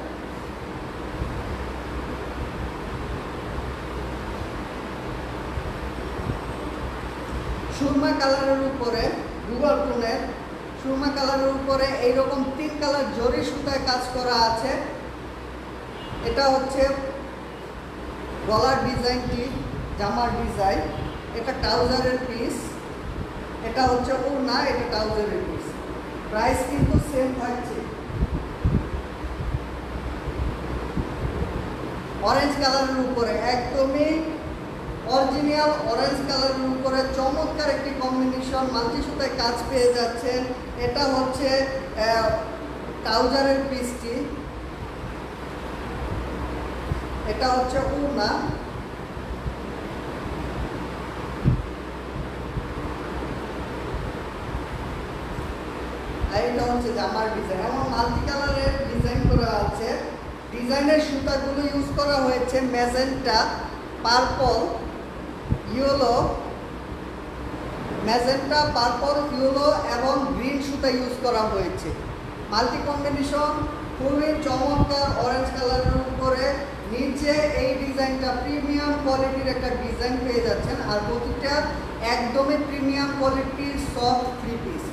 Speaker 1: সুরমা কালারের উপরে ডুয়াল টোনের, সুরমা কালারের উপরে এইরকম 3 কালার জরি সুতায় কাজ করা আছে। এটা হচ্ছে গলার ডিজাইনটি, জামার ডিজাইন। এটা ট্রাউজারের পিস, এটা হচ্ছে ওড়না, এটা ট্রাউজারের পিস। প্রাইস কিন্তু সেম থাকছে। অরেঞ্জ কালারের উপরে একদমই অরিজিনাল অরেঞ্জ কালারের উপরে চমৎকার একটি কম্বিনেশন, মাল্টি সুতায় কাজ পেয়ে যাচ্ছেন। এটা হচ্ছে ট্রাউজারের পিসটি, এটা হচ্ছে ওড়না। আর এটা হচ্ছে জামার ডিজাইন। এবং মাল্টি কালারের ডিজাইন করা আছে। ডিজাইনের সুতাগুলো ইউজ করা হয়েছে magenta, purple, yellow, magenta, purple, yellow এবং গ্রিন সুতা ইউজ করা হয়েছে। মাল্টি কম্বিনেশন, খুবই চমৎকার অরেঞ্জ কালারের উপরে। নিচে এই ডিজাইনটা প্রিমিয়াম কোয়ালিটির একটা ডিজাইন পেয়ে যাচ্ছেন। আর প্রতিটা একদমই প্রিমিয়াম কোয়ালিটির সফট থ্রি পিস,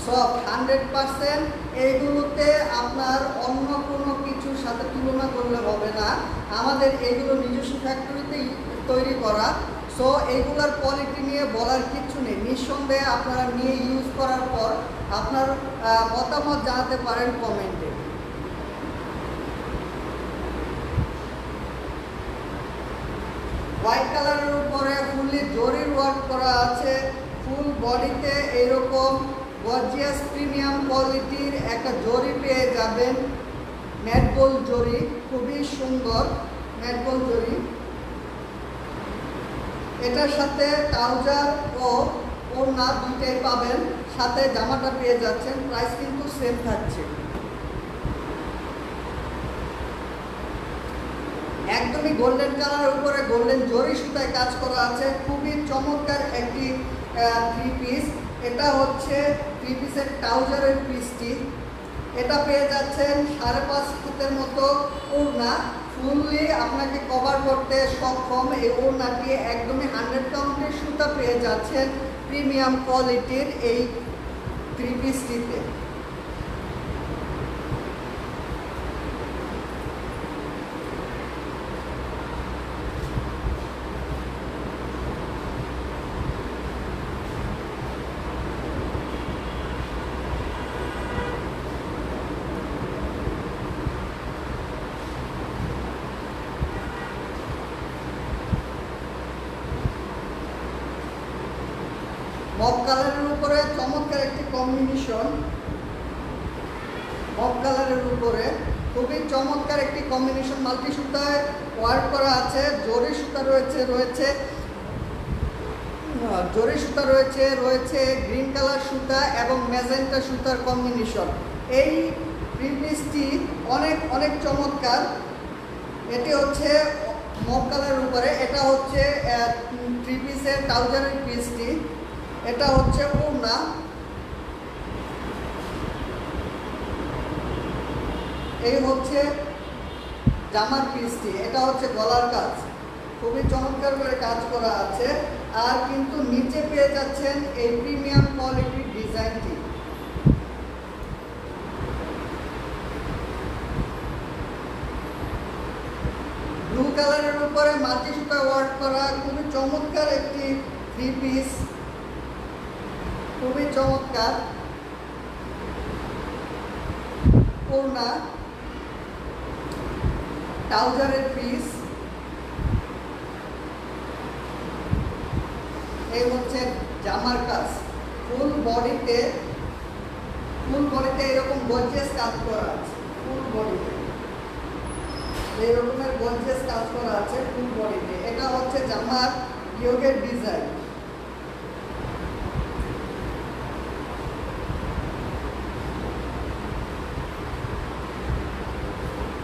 Speaker 1: সফট 100%। এইগুলোতে আপনার অন্য কোনো কিছুর সাথে তুলনা করলে হবে না। আমাদের এগুলো নিজস্ব ফ্যাক্টরিতে তৈরি করা। সো এইগুলোর কোয়ালিটি নিয়ে বলার কিছু নেই। নিঃসন্দেহে আপনারা নিয়ে ইউজ করার পর আপনার মতামত জানাতে পারেন কমেন্টে। হোয়াইট কালারের উপরে ফুললি জরির ওয়ার্ক করা আছে। ফুল বডিতে এইরকম গর্জিয়াস প্রিমিয়াম কোয়ালিটির একটা জরি পেয়ে যাবেন, ম্যাট গোল্ড জরি, খুবই সুন্দর ম্যাট গোল্ড জরি। এটার সাথে ট্রাউজার ও ওড়না দুইটাই পাবেন, সাথে জামাটা পেয়ে যাচ্ছেন। প্রাইস কিন্তু সেম থাকছে। একদমই গোল্ডেন কালারের উপরে গোল্ডেন জরি সুতায় কাজ করা আছে, খুবই চমৎকার একটি থ্রি পিস। এটা হচ্ছে থ্রি পিসের ট্রাউজারের পিসটি। এটা পেয়ে যাচ্ছেন 5.5 ফুটের মতো ওড়না, ফুললি আপনাকে কভার করতে সক্ষম। এই ওড়নাটি একদমই 100 কাউন্টের সুতা পেয়ে যাচ্ছেন প্রিমিয়াম কোয়ালিটির এই থ্রি পিসটিতে। মব কালারের উপরে চমৎকার একটি কম্বিনেশন, মব কালারের উপরে খুবই চমৎকার একটি কম্বিনেশন, মাল্টি সুতায় ওয়ার্ক করা আছে। জরি সুতা রয়েছে গ্রিন কালার সুতা এবং ম্যাজেন্টা সুতার কম্বিনেশন। এই পিসটি অনেক অনেক চমৎকার। এটি হচ্ছে মব কালারের উপরে, এটা হচ্ছে থ্রি পিসের ট্রাউজারের পিসটি। এটা হচ্ছে ওড়না, এই হচ্ছে জামার পিসটি। এটা হচ্ছে গলার কাজ, খুবই চমৎকার করে কাজ করা আছে। আর কিন্তু নিচে পেয়ে যাচ্ছেন এই প্রিমিয়াম কোয়ালিটির ডিজাইনটি। ব্লু কালারের উপরে মাল্টি সুতা ওয়ার্ক করা খুবই চমৎকার একটি থ্রি পিস, খুবই চমৎকার। ওড়না, ট্রাউজারের পিস, এই হচ্ছে জামার কাজ। ফুল বডিতে এরকম গর্জিয়াস কাজ করা আছে। ফুল বডিতে এই রকমের গর্জিয়াস কাজ করা আছে ফুল বডিতে। এটা হচ্ছে জামার ইয়োগের ডিজাইন।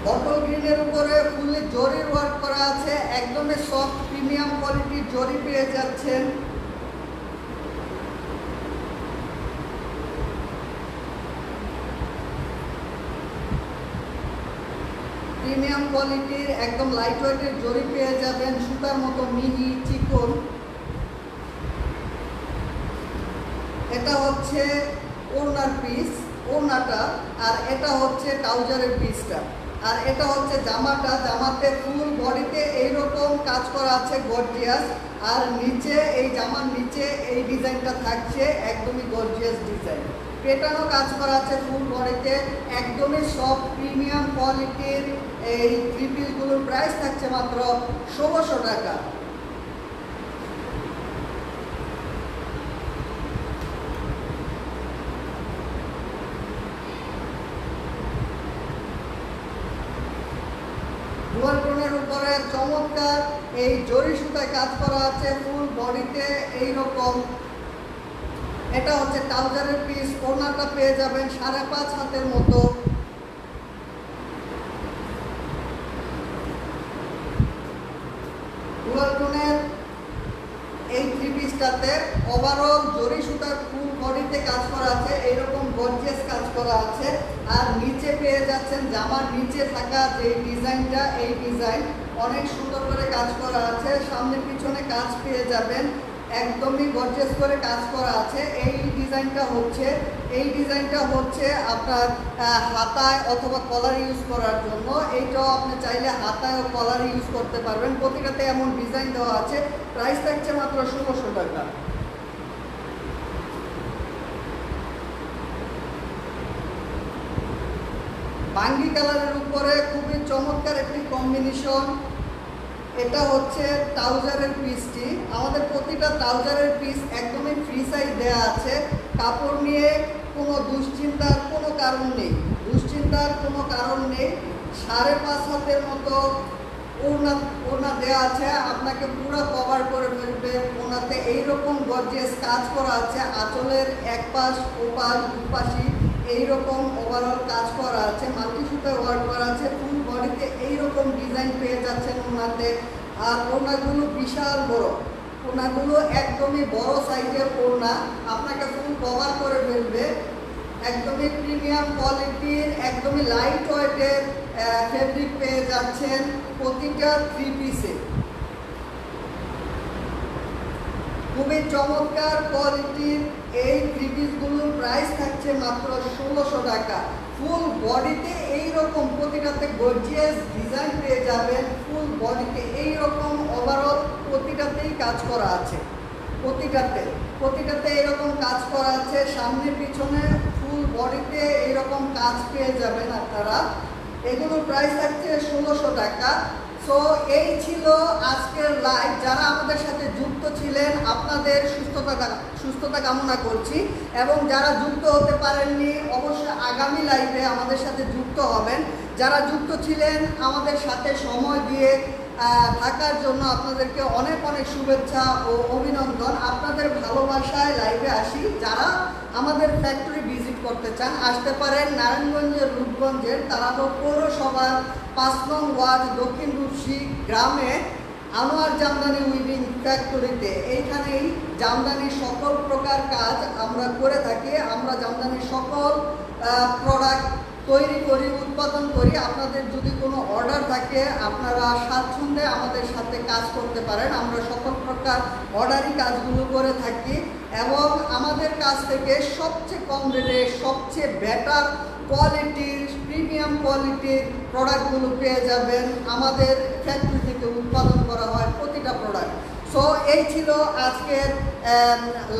Speaker 1: বটল গ্রিনের উপরে ফুলে জরির ওয়ার্ক করা আছে, একদমই সফট প্রিমিয়াম কোয়ালিটির জরি পেয়ে যাচ্ছেন। প্রিমিয়াম কোয়ালিটির একদম লাইট ওয়েটের জরি পেয়ে যাবেন, সুতার মতো মিহি চিকন। এটা হচ্ছে ওড়নার পিস, ওড়নাটা, আর এটা হচ্ছে ট্রাউজারের পিসটা। আর এটা হচ্ছে জামাটা, জামাতে ফুল বডিতে এইরকম কাজ করা আছে গর্জিয়াস। আর নিচে এই জামার নিচে এই ডিজাইনটা থাকছে একদমই গর্জিয়াস ডিজাইন, পেটানো কাজ করা আছে ফুল বডিতে, একদমই সফট প্রিমিয়াম কোয়ালিটির। এই থ্রি পিসগুলোর প্রাইস থাকছে মাত্র 1600 টাকা। ডুয়াল টোনের উপরে চমৎকার এই জরি সুতায় কাজ করা আছে ফুল বডিতে এইরকম। এটা হচ্ছে ট্রাউজারের পিস, ওড়নাটা পেয়ে যাবেন 5.5 হাতের মতো। ডুয়াল টোনের এই থ্রি পিসটাতে ওভারঅল জরি সুতার ফুল বডিতে কাজ করা আছে, এইরকম গর্জিয়াস কাজ করা আছে। আর নিচে পেয়ে যাচ্ছেন জামার নিচে থাকা যে ডিজাইনটা, এই ডিজাইন অনেক সুন্দর করে কাজ করা আছে। সামনে পিছনে কাজ পেয়ে যাবেন, একদমই গর্জিয়াস করে কাজ করা আছে। এই ডিজাইনটা হচ্ছে আপনার হাতায় অথবা কলার ইউজ করার জন্য। এইটাও আপনি চাইলে হাতায় ও কলার ইউজ করতে পারবেন। প্রতিটাতে এমন ডিজাইন দেওয়া আছে। প্রাইস থাকছে মাত্র 1600 টাকা। বাঙ্গি কালারের উপরে খুবই চমৎকার একটি কম্বিনেশন। এটা হচ্ছে ট্রাউজারের পিসটি। আমাদের প্রতিটা ট্রাউজারের পিস একদমই ফ্রি সাইজ দেওয়া আছে। কাপড় নিয়ে কোনো দুশ্চিন্তার কোনো কারণ নেই। 5.5 হাতের মতো ওড়না ওড়না দেওয়া আছে, আপনাকে পুরো কভার করে ফেলবে। ওড়নাতে এইরকম গর্জিয়াস কাজ করা আছে, আঁচলের এক পাশ ওপাশ দুপাশি এইরকম ওভারঅল কাজ করা আছে, মাল্টি সুতে ওয়ার্ক করা আছে, ফুল বডিতে এইরকম ডিজাইন পেয়ে যাচ্ছেন ওড়নাতে। আর ওড়নাগুলো বিশাল বড়, ওড়নাগুলো একদমই বড় সাইজের ওড়না, আপনাকে ফুল কভার করে ফেলবে। একদমই প্রিমিয়াম কোয়ালিটির, একদমই লাইট ওয়েটের ফেব্রিক পেয়ে যাচ্ছেন প্রতিটা 3 পিসে। খুবই চমৎকার কোয়ালিটির এই 3 পিসগুলোর প্রাইস থাকছে মাত্র 1600 টাকা। ফুল বডিতে এইরকম প্রতিটাতে গর্জিয়াস ডিজাইন পেয়ে যাবেন, ফুল বডিতে এইরকম ওভারঅল প্রতিটাতেই কাজ করা আছে, প্রতিটাতে এরকম কাজ করা আছে, সামনে পিছনে ফুল বডিতে এইরকম কাজ পেয়ে যাবেন আপনারা। এগুলোর প্রাইস থাকছে 1600 টাকা। সো এই ছিল আজকের লাইভ। যারা আমাদের সাথে যুক্ত ছিলেন আপনাদের সুস্থতা কামনা করছি, এবং যারা যুক্ত হতে পারেননি অবশ্যই আগামী লাইভে আমাদের সাথে যুক্ত হবেন। যারা যুক্ত ছিলেন আমাদের সাথে সময় দিয়ে থাকার জন্য আপনাদেরকে অনেক অনেক শুভেচ্ছা ও অভিনন্দন। আপনাদের ভালোবাসায় লাইভে আসি। যারা আমাদের ফ্যাক্টরি ভিজিট করতে চান আসতে পারেন নারায়ণগঞ্জের রূপগঞ্জের তারাপুর পৌরসভার 5 নং ওয়ার্ড দক্ষিণ রূপসী গ্রামে আনোয়ার জামদানি উইভিং ফ্যাক্টরিতে। এইখানেই জামদানির সকল প্রকার কাজ আমরা করে থাকি। আমরা জামদানির সকল প্রোডাক্ট তৈরি করি, উৎপাদন করি। আপনাদের যদি কোনো অর্ডার থাকে আপনারা স্বাচ্ছন্দ্যে আমাদের সাথে কাজ করতে পারেন। আমরা সকল প্রকার অর্ডারই কাজগুলো করে থাকি, এবং আমাদের কাছ থেকে সবচেয়ে কম রেটে সবচেয়ে বেটার কোয়ালিটির প্রিমিয়াম কোয়ালিটির প্রোডাক্টগুলো পেয়ে যাবেন। আমাদের ফ্যাক্টরি থেকে উৎপাদন করা হয় প্রতিটা প্রোডাক্ট। সো এই ছিল আজকের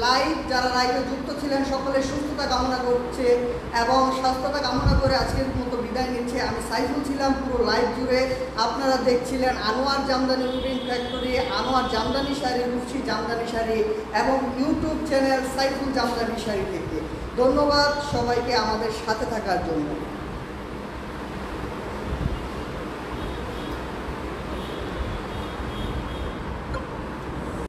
Speaker 1: লাইভ। যারা লাইভে যুক্ত ছিলেন সকলের সুস্থতা কামনা করছে এবং স্বাস্থ্যতা কামনা করে আজকের মতো বিদায় নিচ্ছে। আমি সাইফুল ছিলাম পুরো লাইভ জুড়ে। আপনারা দেখছিলেন আনোয়ার জামদানি উইভিং ফ্যাক্টরি, আনোয়ার জামদানি শাড়ি, রূপসী জামদানি শাড়ি এবং ইউটিউব চ্যানেল সাইফুল জামদানি শাড়ি থেকে। ধন্যবাদ সবাইকে আমাদের সাথে থাকার জন্য।